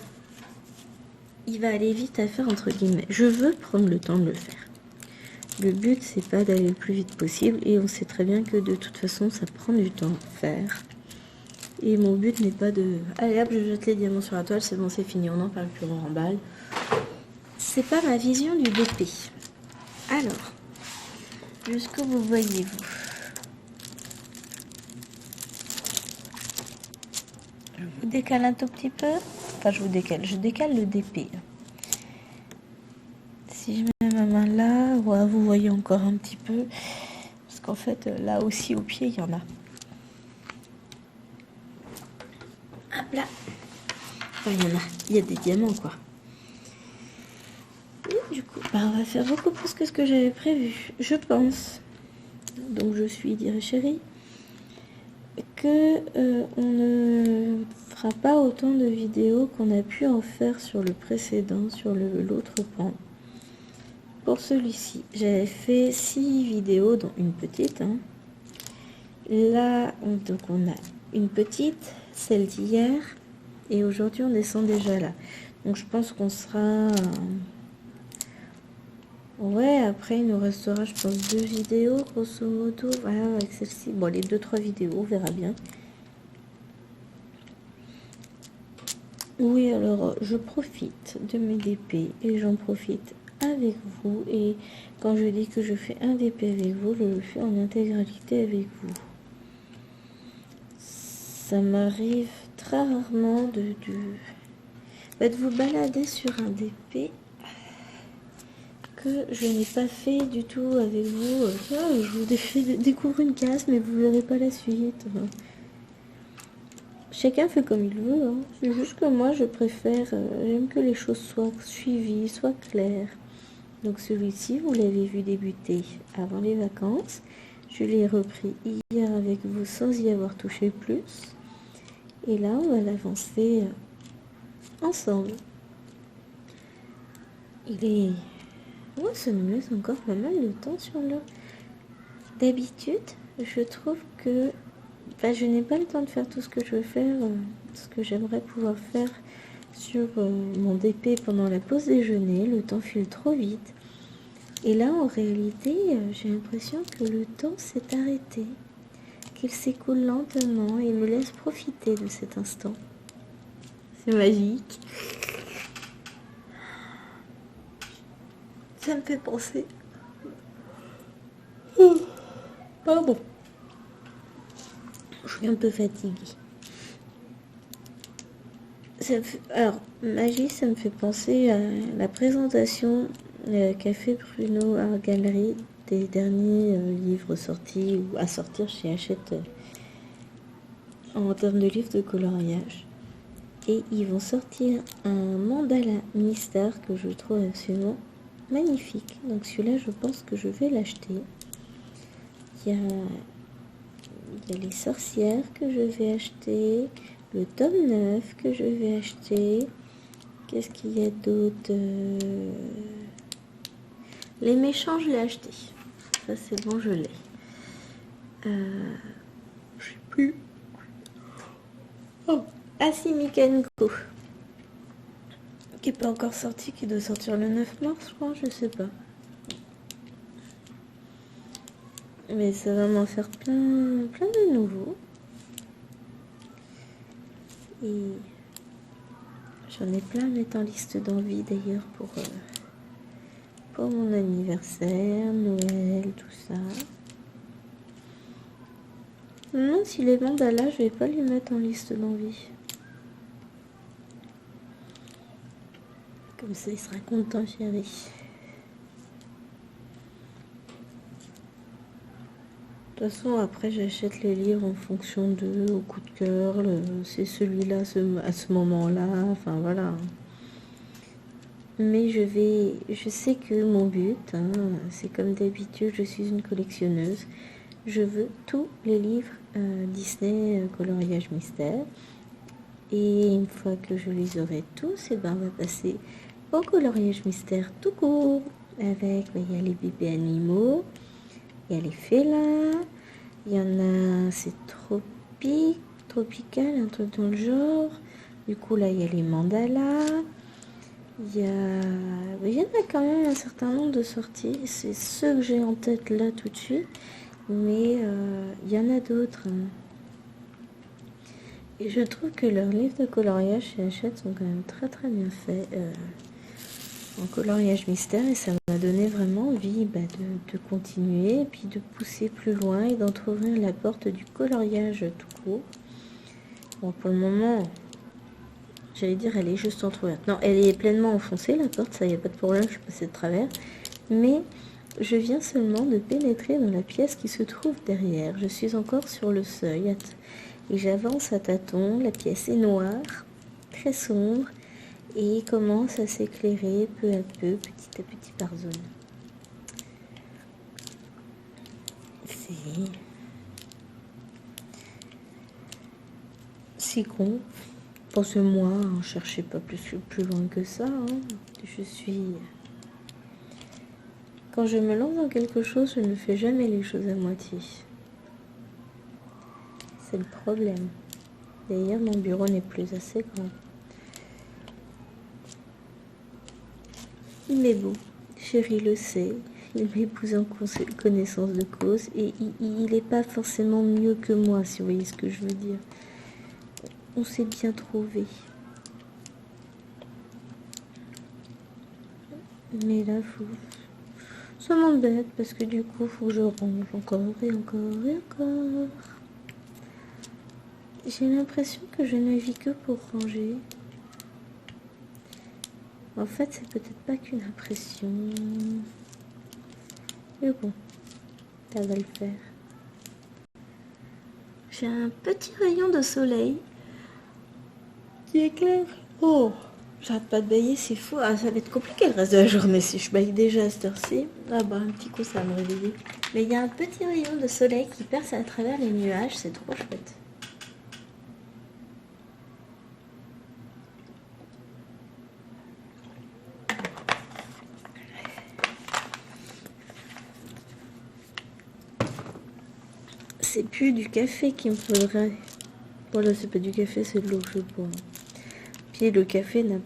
il va aller vite à faire entre guillemets, je veux prendre le temps de le faire. Le but c'est pas d'aller le plus vite possible, et on sait très bien que de toute façon ça prend du temps à faire, et mon but n'est pas de allez hop je jette les diamants sur la toile, c'est bon c'est fini, on n'en parle plus, on remballe. C'est pas ma vision du DP. Alors jusqu'où vous voyez-vous? Je vous décale un tout petit peu. Enfin, je décale le DP. Si je mets ma main là, ouais, vous voyez encore un petit peu. Parce qu'en fait, là aussi, au pied, il y en a. Hop là. Enfin, il y a des diamants, quoi. Et du coup, on va faire beaucoup plus que ce que j'avais prévu, je pense. Donc, je suis, dirait chérie, que on ne fera pas autant de vidéos qu'on a pu en faire sur le précédent, sur l'autre pan. Pour celui-ci, j'avais fait 6 vidéos, dont une petite. Hein. Là, donc on a une petite, celle d'hier, et aujourd'hui on descend déjà là. Donc je pense qu'on sera... Ouais, après il nous restera, je pense, 2 vidéos, grosso modo. Voilà, avec celle-ci. Bon, les 2-3 vidéos, on verra bien. Oui, alors je profite de mes DP et j'en profite avec vous. Et quand je dis que je fais un DP avec vous, je le fais en intégralité avec vous. Ça m'arrive très rarement de vous balader sur un DP que je n'ai pas fait du tout avec vous. Je vous découvre une case, mais vous verrez pas la suite. Chacun fait comme il veut. Hein. C'est juste que moi, je préfère, j'aime que les choses soient suivies, soient claires. Donc celui-ci, vous l'avez vu débuter avant les vacances. Je l'ai repris hier avec vous sans y avoir touché plus. Et là, on va l'avancer ensemble. Il est... Oh, ça nous laisse encore pas mal de temps sur le... D'habitude, je trouve que... je n'ai pas le temps de faire tout ce que je veux faire, ce que j'aimerais pouvoir faire sur mon DP pendant la pause déjeuner. Le temps file trop vite. Et là, en réalité, j'ai l'impression que le temps s'est arrêté, qu'il s'écoule lentement et me laisse profiter de cet instant. C'est magique. Ça me fait penser. Pardon. Je suis un peu fatiguée. Alors, magie, ça me fait penser à la présentation qu'a fait Bruno à la galerie des derniers livres sortis ou à sortir chez Hachette en termes de livres de coloriage. Et ils vont sortir un mandala mystère que je trouve absolument magnifique. Donc celui-là, je pense que je vais l'acheter. Il y a les sorcières que je vais acheter, le tome 9 que je vais acheter. Qu'est-ce qu'il y a d'autre? Les méchants, je l'ai acheté. Ça, c'est bon, je l'ai. Je sais plus. Oh, Asimikenko. Qui n'est pas encore sorti, qui doit sortir le 9 mars, je crois, je sais pas. Mais ça va m'en faire plein de nouveaux. Et j'en ai plein à mettre en liste d'envie d'ailleurs pour mon anniversaire, Noël, tout ça. Non, s'il est mandalas, je vais pas lui mettre en liste d'envie. Comme ça, il sera content, chéri. De toute façon, après, j'achète les livres en fonction de, au coup de cœur. C'est celui-là à ce moment-là. Enfin, voilà. Mais je sais que mon but, hein, c'est comme d'habitude, je suis une collectionneuse. Je veux tous les livres Disney coloriage mystère. Et une fois que je les aurai tous, et ben on va passer au coloriage mystère tout court. Avec, il y a les bébés animaux, il y a les félins, il y en a, c'est tropical, un truc dans le genre. Du coup, là, il y a les mandalas. Il y en a quand même un certain nombre de sorties. C'est ceux que j'ai en tête là tout de suite. Mais il y en a d'autres. Et je trouve que leurs livres de coloriage chez Hachette sont quand même très très bien faits en coloriage mystère. Et ça m'a donné vraiment envie de continuer. Et puis de pousser plus loin et d'entrouvrir la porte du coloriage tout court. Bon, pour le moment... J'allais dire, elle est juste entrouverte. Non, elle est pleinement enfoncée, la porte, ça, il n'y a pas de problème, je suis passée de travers. Mais je viens seulement de pénétrer dans la pièce qui se trouve derrière. Je suis encore sur le seuil et j'avance à tâtons. La pièce est noire, très sombre, et commence à s'éclairer peu à peu, petit à petit par zone. C'est con. Pense-moi, ne cherchez pas plus loin que ça. Hein. Je suis... Quand je me lance dans quelque chose, je ne fais jamais les choses à moitié. C'est le problème. D'ailleurs, mon bureau n'est plus assez grand. Mais bon, chéri le sait. Il m'épouse en connaissance de cause. Et il n'est pas forcément mieux que moi, si vous voyez ce que je veux dire. On s'est bien trouvé. Mais là, ça m'embête parce que du coup, faut que je range encore et encore et encore. J'ai l'impression que je ne vis que pour ranger. En fait, c'est peut-être pas qu'une impression. Mais bon, ça va le faire. J'ai un petit rayon de soleil qui éclaire. Oh, j'arrête pas de bailler, c'est fou. Ah, ça va être compliqué le reste de la journée si je baille déjà à cette heure-ci. Ah bah, un petit coup, ça va me réveiller. Mais il y a un petit rayon de soleil qui perce à travers les nuages, c'est trop chouette. C'est plus du café qu'il me faudrait. Voilà, c'est pas du café, c'est de l'eau que je bois. Puis le café n'a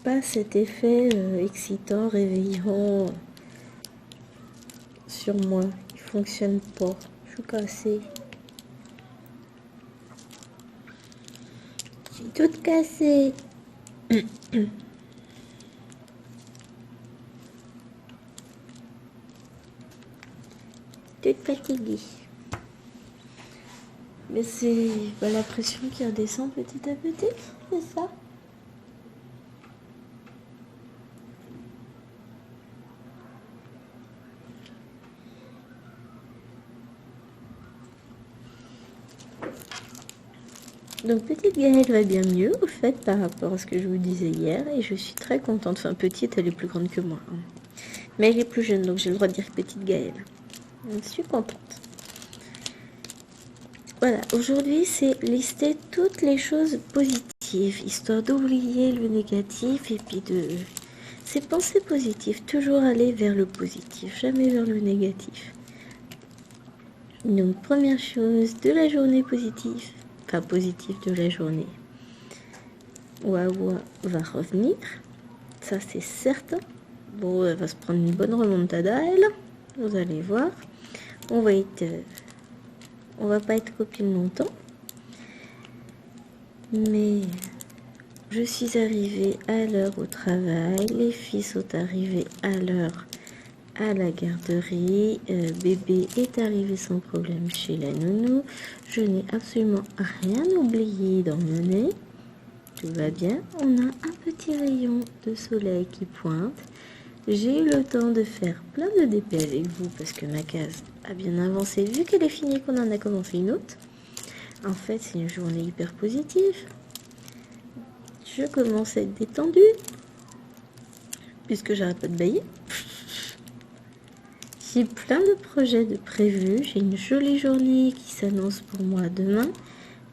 pas cet effet excitant, réveillant sur moi. Il fonctionne pas. Je suis cassée. Je suis toute cassée. Toute fatiguée. Mais c'est la pression qui redescend petit à petit, c'est ça. Donc petite Gaëlle va bien mieux au fait par rapport à ce que je vous disais hier et je suis très contente. Enfin petite, elle est plus grande que moi. Hein. Mais elle est plus jeune donc j'ai le droit de dire petite Gaëlle. Je suis contente. Voilà, aujourd'hui c'est lister toutes les choses positives, histoire d'oublier le négatif et puis de... C'est penser positif, toujours aller vers le positif, jamais vers le négatif. Donc première chose de la journée positive, enfin positive de la journée. Wawa va revenir, ça c'est certain. Bon, elle va se prendre une bonne remontada elle, vous allez voir. On va pas être copines longtemps. Mais je suis arrivée à l'heure au travail. Les filles sont arrivées à l'heure à la garderie. Bébé est arrivé sans problème chez la nounou. Je n'ai absolument rien oublié d'emmener. tout va bien. On a un petit rayon de soleil qui pointe. J'ai eu le temps de faire plein de DP avec vous parce que ma case a bien avancé vu qu'elle est finie qu'on en a commencé une autre. En fait, c'est une journée hyper positive. Je commence à être détendue puisque j'arrête pas de bailler. J'ai plein de projets de prévus. J'ai une jolie journée qui s'annonce pour moi demain.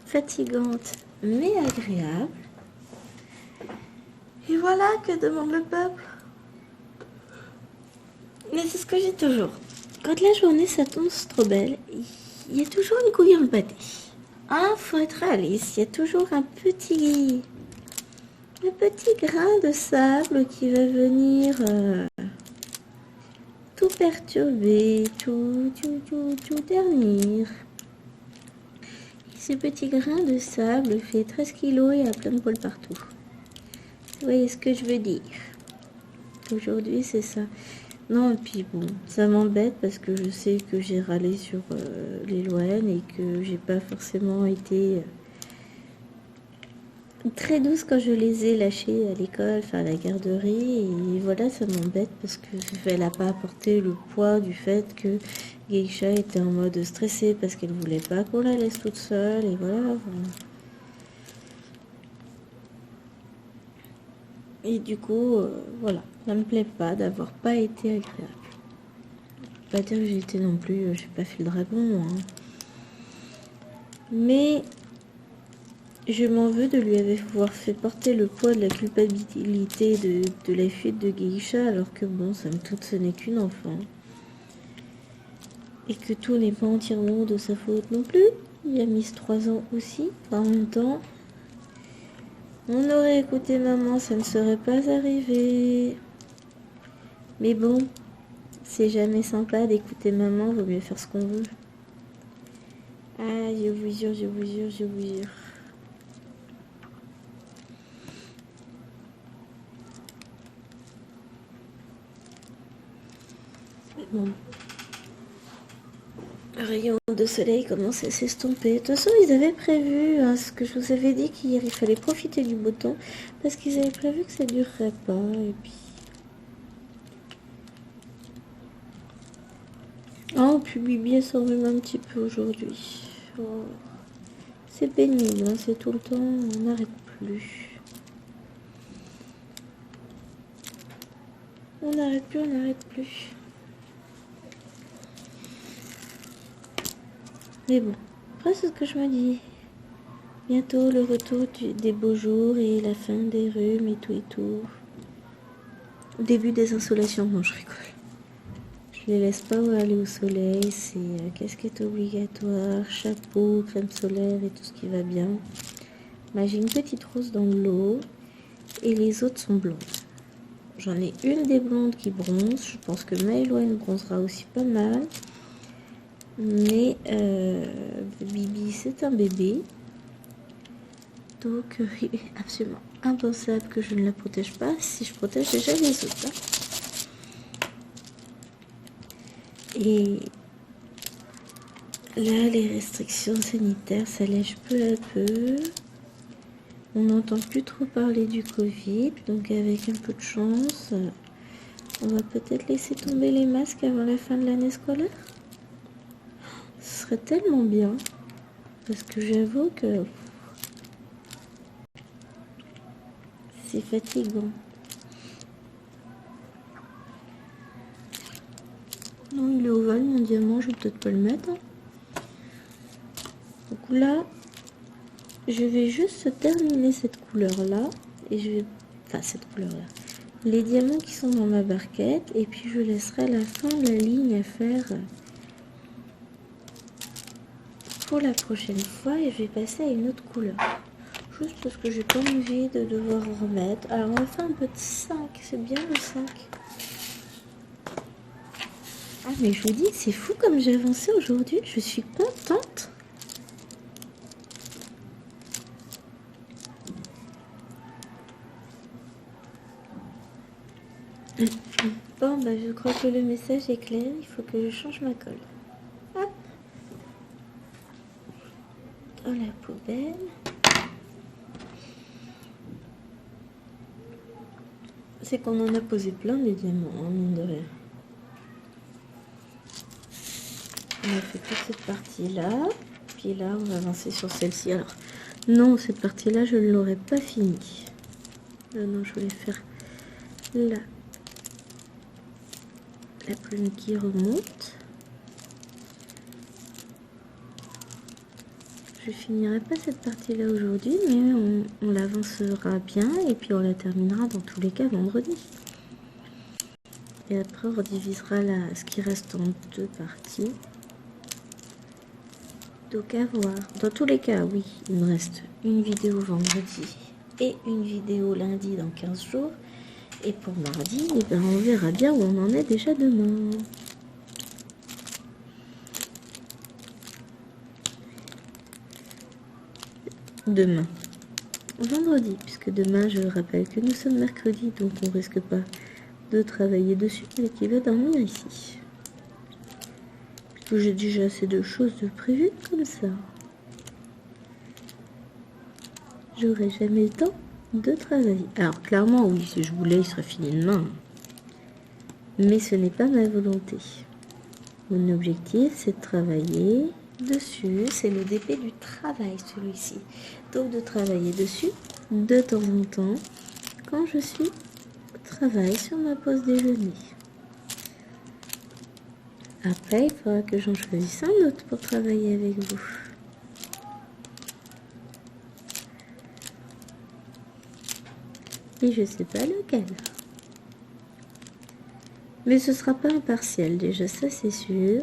Fatigante mais agréable. Et voilà, que demande le peuple. Mais c'est ce que j'ai toujours. Quand la journée s'annonce trop belle, il y a toujours une couille dans le pâté. Ah, faut être réaliste, il y a toujours un petit grain de sable qui va venir tout perturber, tout ternir. Et ce petit grain de sable fait 13 kilos et a plein de poils partout. Vous voyez ce que je veux dire? Aujourd'hui, c'est ça. Non, et puis bon, ça m'embête parce que je sais que j'ai râlé sur les Loennes et que j'ai pas forcément été très douce quand je les ai lâchées à l'école, enfin à la garderie. Et voilà, ça m'embête parce que elle n'a pas apporté le poids du fait que Geisha était en mode stressé parce qu'elle voulait pas qu'on la laisse toute seule. Et voilà. Et du coup, voilà, ça me plaît pas d'avoir pas été agréable. Pas dire que j'ai été non plus, j'ai pas fait le dragon, hein. Mais je m'en veux de lui avoir fait porter le poids de la culpabilité de la fuite de Geisha, alors que bon, somme toute, ce n'est qu'une enfant. Et que tout n'est pas entièrement de sa faute non plus. Il a mis 3 ans aussi. En même temps, on aurait écouté maman, ça ne serait pas arrivé. Mais bon, c'est jamais sympa d'écouter maman, vaut mieux faire ce qu'on veut. Ah, je vous jure, je vous jure, je vous jure. Bon. Le rayon de soleil commence à s'estomper. De toute façon, ils avaient prévu, hein, ce que je vous avais dit qu'hier, il fallait profiter du beau temps, parce qu'ils avaient prévu que ça ne durerait pas, et puis... Oh, puis Bibi, elle s'enrhume un petit peu aujourd'hui. Oh. C'est pénible, hein, c'est tout le temps, on n'arrête plus. On n'arrête plus, on n'arrête plus. Mais bon, après c'est ce que je me dis. Bientôt le retour des beaux jours et la fin des rhumes et tout et tout. Au début des insolations, non je rigole. Je les laisse pas aller au soleil, c'est casquette obligatoire, chapeau, crème solaire et tout ce qui va bien. Bah, j'ai une petite rose dans l'eau et les autres sont blondes. J'en ai une des blondes qui bronze, je pense que Maëloine bronzera aussi pas mal. Mais Bibi c'est un bébé, donc il est absolument impensable que je ne la protège pas si je protège déjà les autres. Hein. Et là les restrictions sanitaires s'allègent peu à peu. On n'entend plus trop parler du Covid, donc avec un peu de chance, on va peut-être laisser tomber les masques avant la fin de l'année scolaire. Ce serait tellement bien, parce que j'avoue que c'est fatigant. Non, il est ovale, mon diamant, je vais peut-être pas le mettre. Hein. Donc là, je vais juste terminer cette couleur-là, et je vais... Enfin, cette couleur-là. Les diamants qui sont dans ma barquette, et puis je laisserai la fin de la ligne à faire... pour la prochaine fois et je vais passer à une autre couleur juste parce que j'ai pas envie de devoir remettre. Alors on va faire un peu de 5, c'est bien le 5. Ah mais je vous dis c'est fou comme j'ai avancé aujourd'hui, je suis contente. Bon bah je crois que le message est clair, il faut que je change ma colle. Hop, dans la poubelle. c'est qu'on en a posé plein des diamants, hein, mine de rien. On a fait toute cette partie-là. Puis là, on va avancer sur celle-ci. Alors, non, cette partie-là, je ne l'aurais pas finie. Non, je voulais faire là. La plume qui remonte. Je finirai pas cette partie-là aujourd'hui, mais on l'avancera bien et puis on la terminera dans tous les cas vendredi. Et après, on redivisera ce qui reste en 2 parties. Donc à voir. Dans tous les cas, oui, il me reste une vidéo vendredi et une vidéo lundi dans 15 jours. Et pour mardi, eh ben, on verra bien où on en est déjà demain. Demain. Vendredi, puisque demain, je rappelle que nous sommes mercredi, donc on risque pas de travailler dessus, mais qui va dormir ici. J'ai déjà assez de choses de prévues comme ça. J'aurai jamais le temps de travailler. Alors clairement, oui, si je voulais, il serait fini demain. Mais ce n'est pas ma volonté. Mon objectif, c'est de travailler dessus. C'est le DP du travail, celui-ci. Donc de travailler dessus de temps en temps quand je suis au travail sur ma pause déjeuner. Après, il faudra que j'en choisisse un autre pour travailler avec vous. Et je sais pas lequel. Mais ce sera pas un partiel, déjà ça c'est sûr.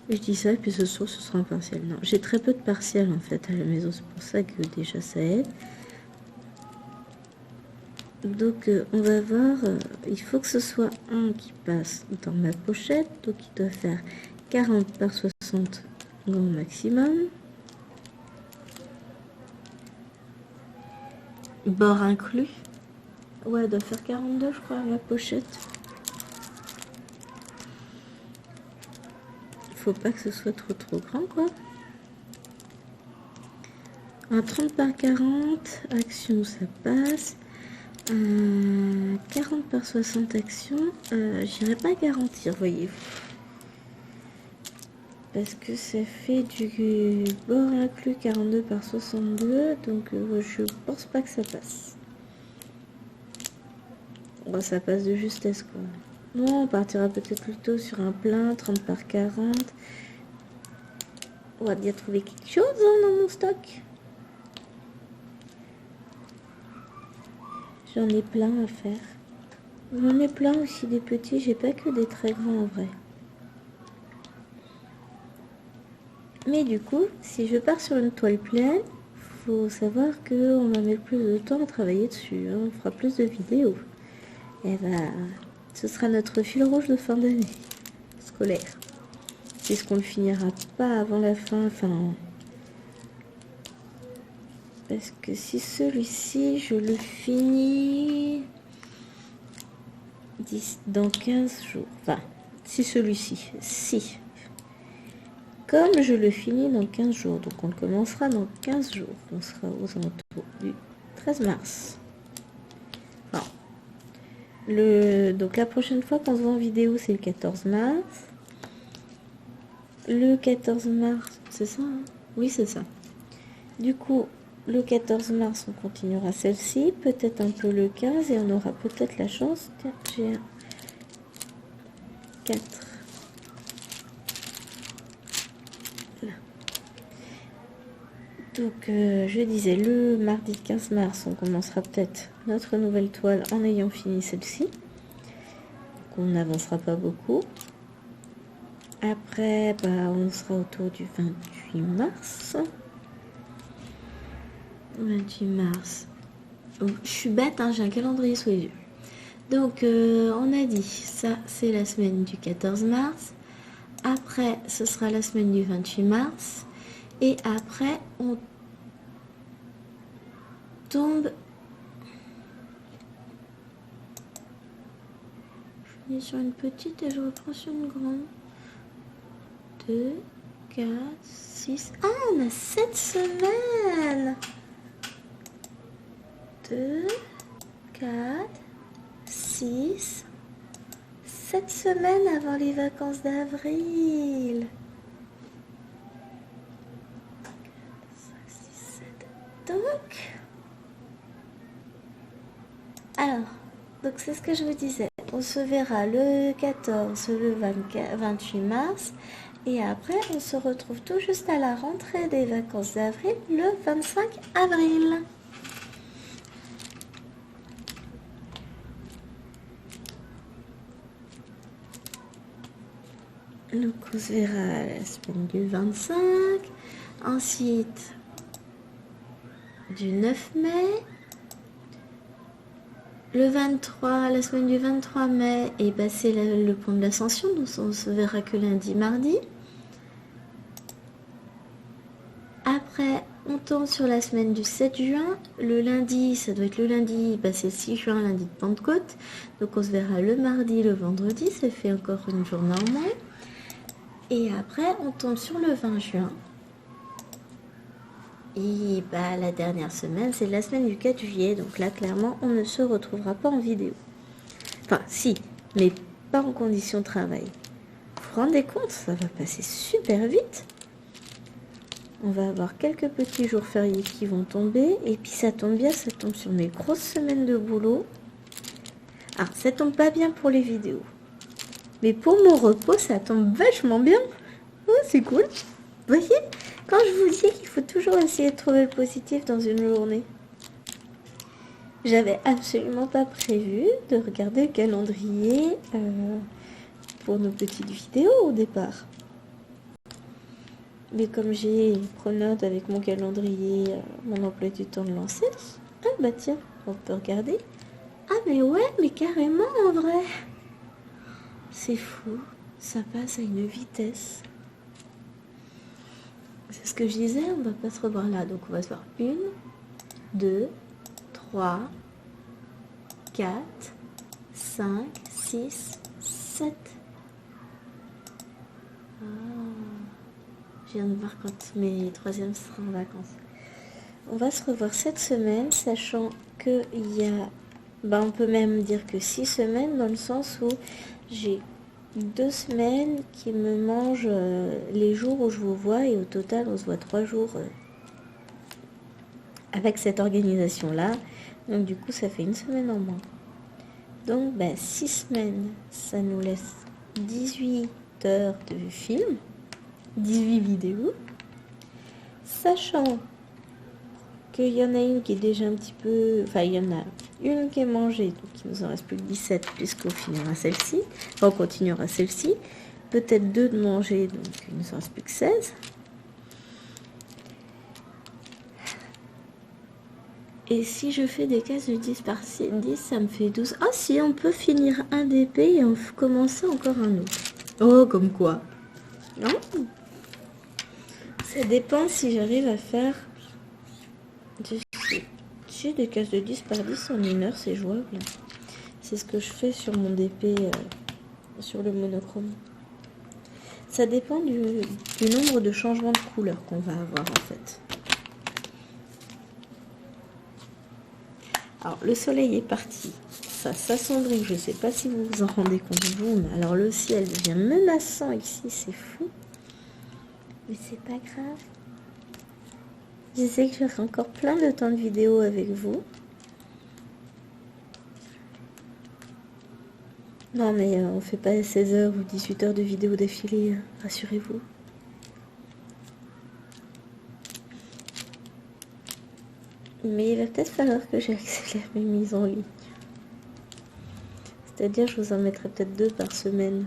Je dis ça et puis ce soir ce sera un partiel. Non, j'ai très peu de partiels en fait à la maison, c'est pour ça que déjà ça aide. Donc on va voir, il faut que ce soit un qui passe dans ma pochette, donc il doit faire 40 par 60 grand maximum. Bord inclus. Ouais, elle doit faire 42 je crois la pochette. Faut pas que ce soit trop grand quoi. Un 30 par 40, action ça passe. 40 par 60 actions, j'irai pas garantir, voyez-vous. Parce que ça fait du bord inclus 42 par 62, donc je pense pas que ça passe. Bon, ça passe de justesse quoi. Non, on partira peut-être plutôt sur un plein, 30 par 40. On va bien trouver quelque chose hein, dans mon stock. J'en ai plein à faire. J'en ai plein aussi des petits, j'ai pas que des très grands en vrai. Mais du coup, si je pars sur une toile pleine, faut savoir qu'on va mettre plus de temps à travailler dessus. Hein. On fera plus de vidéos. Et ben, ce sera notre fil rouge de fin d'année scolaire. Puisqu'on ne finira pas avant la fin, parce que si celui-ci, je le finis dans 15 jours. Enfin, si celui-ci, si. Comme je le finis dans 15 jours, donc on le commencera dans 15 jours. On sera aux alentours du 13 mars. Alors, donc la prochaine fois qu'on se voit en vidéo, c'est le 14 mars. Le 14 mars, c'est ça hein? Oui, c'est ça. Du coup, le 14 mars, on continuera celle-ci, peut-être un peu le 15, et on aura peut-être la chance. Tiens, j'ai un 4. Là. Donc, je disais, le mardi 15 mars, on commencera peut-être notre nouvelle toile en ayant fini celle-ci. Donc, on n'avancera pas beaucoup. Après, on sera autour du 28 mars. 28 mars. Oh, je suis bête, hein, j'ai un calendrier sous les yeux. Donc, on a dit, ça, c'est la semaine du 14 mars. Après, ce sera la semaine du 28 mars. Et après, on tombe... Je finis sur une petite et je reprends sur une grande. 2, 4, 6... Ah, on a 7 semaines 2, 4, 6. 7 semaines avant les vacances d'avril. 5, 6, 7. Donc c'est ce que je vous disais. On se verra le 14, le 28 mars. Et après, on se retrouve tout juste à la rentrée des vacances d'avril, le 25 avril. Donc on se verra la semaine du 25, ensuite du 9 mai, le 23, la semaine du 23 mai, et bah c'est le pont de l'Ascension, donc on se verra que lundi, mardi. Après, on tombe sur la semaine du 7 juin, le lundi, ça doit être le lundi, bah c'est le 6 juin, lundi de Pentecôte, donc on se verra le mardi, le vendredi, ça fait encore une journée en moins. Et après, on tombe sur le 20 juin. Et bah, la dernière semaine, c'est la semaine du 4 juillet. Donc là, clairement, on ne se retrouvera pas en vidéo. Enfin, si, mais pas en condition de travail. Vous vous rendez compte, ça va passer super vite. On va avoir quelques petits jours fériés qui vont tomber. Et puis ça tombe bien, ça tombe sur mes grosses semaines de boulot. Alors, ça tombe pas bien pour les vidéos. Mais pour mon repos, ça tombe vachement bien. Oh, c'est cool. Vous voyez, quand je vous dis qu'il faut toujours essayer de trouver le positif dans une journée. J'avais absolument pas prévu de regarder le calendrier pour nos petites vidéos au départ. Mais comme j'ai pronote avec mon calendrier, mon emploi du temps de lancer, ah bah tiens, on peut regarder. Ah mais ouais, mais carrément en vrai. C'est fou, ça passe à une vitesse. C'est ce que je disais, on va pas se revoir là. Donc on va se voir 1, 2, 3, 4, 5, 6, 7. Ah, je viens de voir quand mes troisièmes seront en vacances. On va se revoir cette semaine, sachant qu'il y a, on peut même dire que 6 semaines, dans le sens où j'ai 2 semaines qui me mangent les jours où je vous vois, et au total on se voit 3 jours avec cette organisation là, donc du coup ça fait une semaine en moins. Donc 6 semaines, ça nous laisse 18 heures de film, 18 vidéos, sachant qu'il y en a une qui est déjà un petit peu, enfin il y en a une qui est mangée, donc il nous en reste plus que 17 puisqu'on finira celle-ci, enfin on continuera celle-ci, peut-être 2 de manger, donc il nous en reste plus que 16. Et si je fais des cases de 10 par 10, ça me fait 12. Ah si, on peut finir un DP et on commencer encore un autre. Oh, comme quoi? Non? Ça dépend si j'arrive à faire... J'ai des cases de 10 par 10 en 1 heure, c'est jouable. C'est ce que je fais sur mon DP, sur le monochrome. Ça dépend du nombre de changements de couleur qu'on va avoir en fait. Alors le soleil est parti, ça s'assombrit, je ne sais pas si vous vous en rendez compte vous, mais alors le ciel devient menaçant ici, c'est fou. Mais c'est pas grave. Je sais que j'aurai encore plein de temps de vidéo avec vous. Non mais on fait pas 16 heures ou 18 heures de vidéo d'affilée, rassurez-vous. Mais il va peut-être falloir que j'accélère mes mises en ligne. C'est-à-dire je vous en mettrai peut-être 2 par semaine.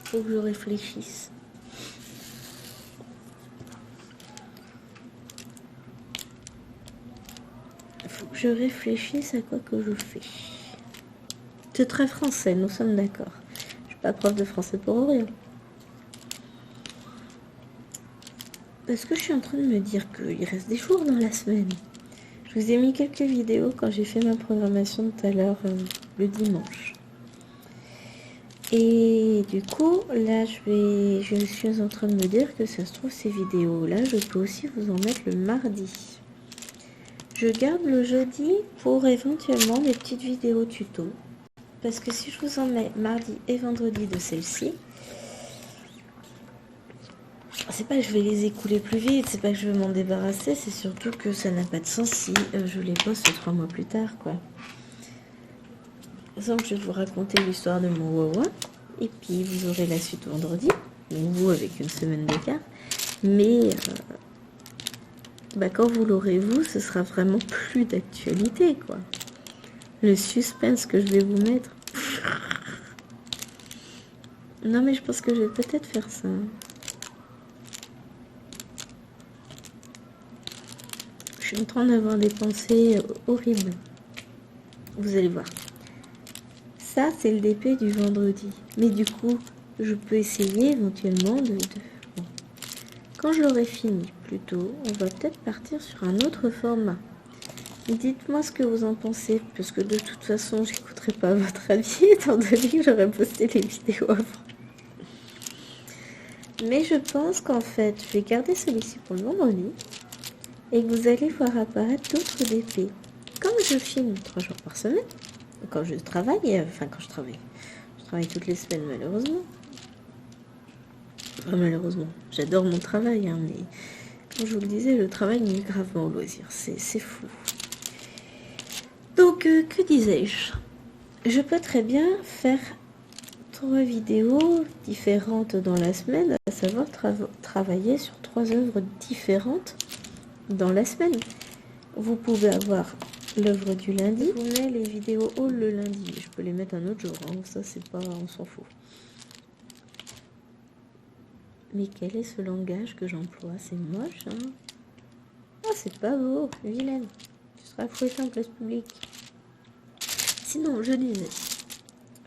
Faut que je réfléchisse. Faut que je réfléchisse à quoi que je fais. C'est très français, nous sommes d'accord. Je suis pas prof de français pour rien. Parce que je suis en train de me dire qu'il reste des jours dans la semaine. Je vous ai mis quelques vidéos quand j'ai fait ma programmation tout à l'heure, le dimanche. Et du coup, là, je suis en train de me dire que ça se trouve, ces vidéos-là, je peux aussi vous en mettre le mardi. Je garde le jeudi pour éventuellement des petites vidéos tuto. Parce que si je vous en mets mardi et vendredi de celle-ci, c'est pas que je vais les écouler plus vite, c'est pas que je vais m'en débarrasser, c'est surtout que ça n'a pas de sens si je les poste 3 mois plus tard, quoi. Par exemple, je vais vous raconter l'histoire de mon Wawa, et puis vous aurez la suite vendredi, ou vous avec une semaine d'écart, mais quand vous l'aurez vous, ce sera vraiment plus d'actualité, quoi. Le suspense que je vais vous mettre. Non, mais je pense que je vais peut-être faire ça. Je suis en train d'avoir des pensées horribles. Vous allez voir. Ça, c'est le DP du vendredi. Mais du coup, je peux essayer éventuellement de... Bon. Quand je l'aurai fini, plutôt, on va peut-être partir sur un autre format. Dites-moi ce que vous en pensez, parce que de toute façon, j'écouterai pas votre avis, étant donné que j'aurais posté les vidéos avant. Mais je pense qu'en fait, je vais garder celui-ci pour le vendredi, et que vous allez voir apparaître d'autres DP. Comme je filme 3 jours par semaine, quand je travaille, je travaille toutes les semaines malheureusement. Enfin, malheureusement, j'adore mon travail, hein, mais comme je vous le disais, le travail nuit gravement au loisir, c'est fou. Donc, que disais-je? Je peux très bien faire 3 vidéos différentes dans la semaine, à savoir travailler sur 3 œuvres différentes dans la semaine. Vous pouvez avoir l'œuvre du lundi. Je vous mets les vidéos haul le lundi. Je peux les mettre un autre jour, hein. Ça c'est pas, on s'en fout. Mais quel est ce langage que j'emploie? C'est moche, hein? Ah, c'est pas beau, vilaine. Tu seras fouettée en place publique. Sinon, je disais,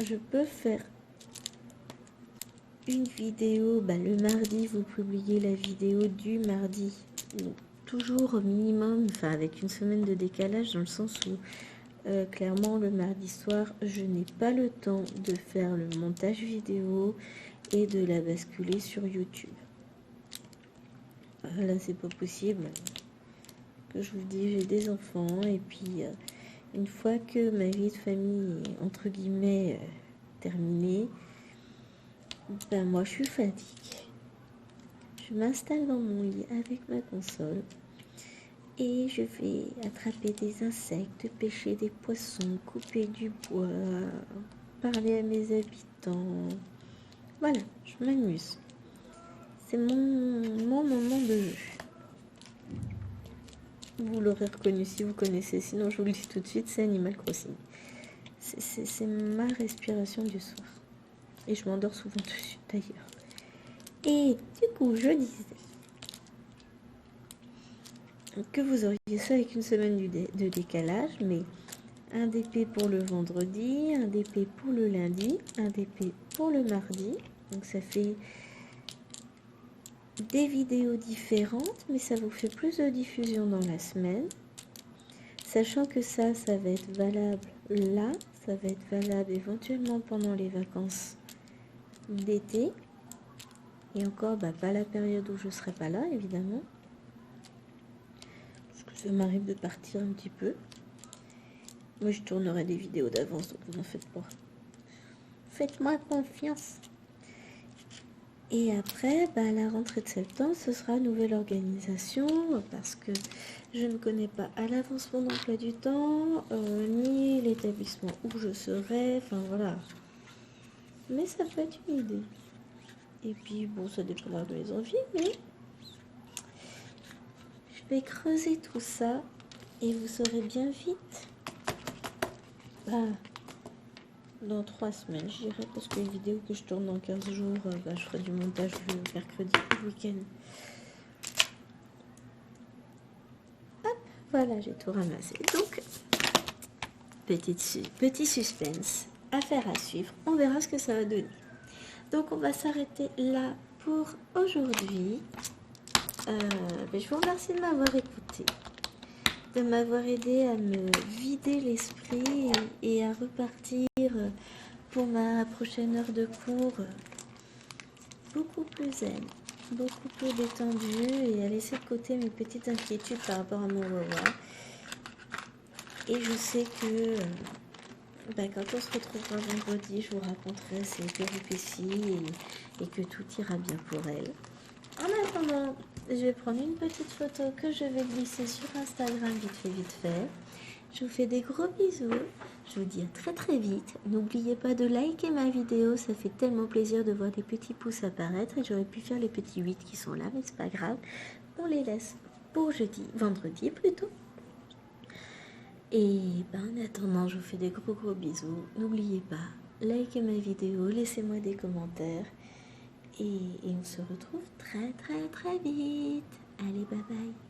je peux faire une vidéo, le mardi, vous publiez la vidéo du mardi. Donc, toujours au minimum, avec une semaine de décalage, dans le sens où, clairement, le mardi soir, je n'ai pas le temps de faire le montage vidéo et de la basculer sur YouTube. Là, c'est pas possible. Que je vous dis, j'ai des enfants, et puis, une fois que ma vie de famille est, entre guillemets, terminée, moi, je suis fatiguée. Je m'installe dans mon lit avec ma console et je vais attraper des insectes, pêcher des poissons, couper du bois, parler à mes habitants. Voilà, je m'amuse. C'est mon moment de jeu. Vous l'aurez reconnu si vous connaissez, sinon je vous le dis tout de suite, c'est Animal Crossing. C'est ma respiration du soir. Et je m'endors souvent dessus d'ailleurs. Et du coup, je disais que vous auriez ça avec une semaine de décalage, mais un DP pour le vendredi, un DP pour le lundi, un DP pour le mardi. Donc ça fait des vidéos différentes, mais ça vous fait plus de diffusion dans la semaine. Sachant que ça va être valable là, ça va être valable éventuellement pendant les vacances d'été. Et encore, pas la période où je serai pas là, évidemment. Parce que ça m'arrive de partir un petit peu. Moi, je tournerai des vidéos d'avance, donc vous n'en faites pas. Faites-moi confiance. Et après, à la rentrée de septembre, ce sera nouvelle organisation, parce que je ne connais pas à l'avance mon emploi du temps, ni l'établissement où je serai, enfin voilà. Mais ça peut être une idée. Et puis, bon, ça dépendra de mes envies, mais je vais creuser tout ça et vous saurez bien vite. Dans 3 semaines, je dirais, parce que les vidéos que je tourne dans 15 jours, je ferai du montage le mercredi, le week-end. Hop, voilà, j'ai tout ramassé. Donc, petit suspense, affaire à suivre. On verra ce que ça va donner. Donc, on va s'arrêter là pour aujourd'hui. Je vous remercie de m'avoir écouté, de m'avoir aidé à me vider l'esprit et à repartir pour ma prochaine heure de cours beaucoup plus zen, beaucoup plus détendue, et à laisser de côté mes petites inquiétudes par rapport à mon Wawa. Et je sais que quand on se retrouvera vendredi, je vous raconterai ses péripéties et que tout ira bien pour elle. En attendant, je vais prendre une petite photo que je vais glisser sur Instagram vite fait. Je vous fais des gros bisous. Je vous dis à très très vite. N'oubliez pas de liker ma vidéo. Ça fait tellement plaisir de voir des petits pouces apparaître. Et j'aurais pu faire les petits 8 qui sont là, mais c'est pas grave. On les laisse pour vendredi plutôt. Et en attendant, je vous fais des gros bisous. N'oubliez pas, likez ma vidéo, laissez-moi des commentaires. Et on se retrouve très très très vite. Allez, bye bye.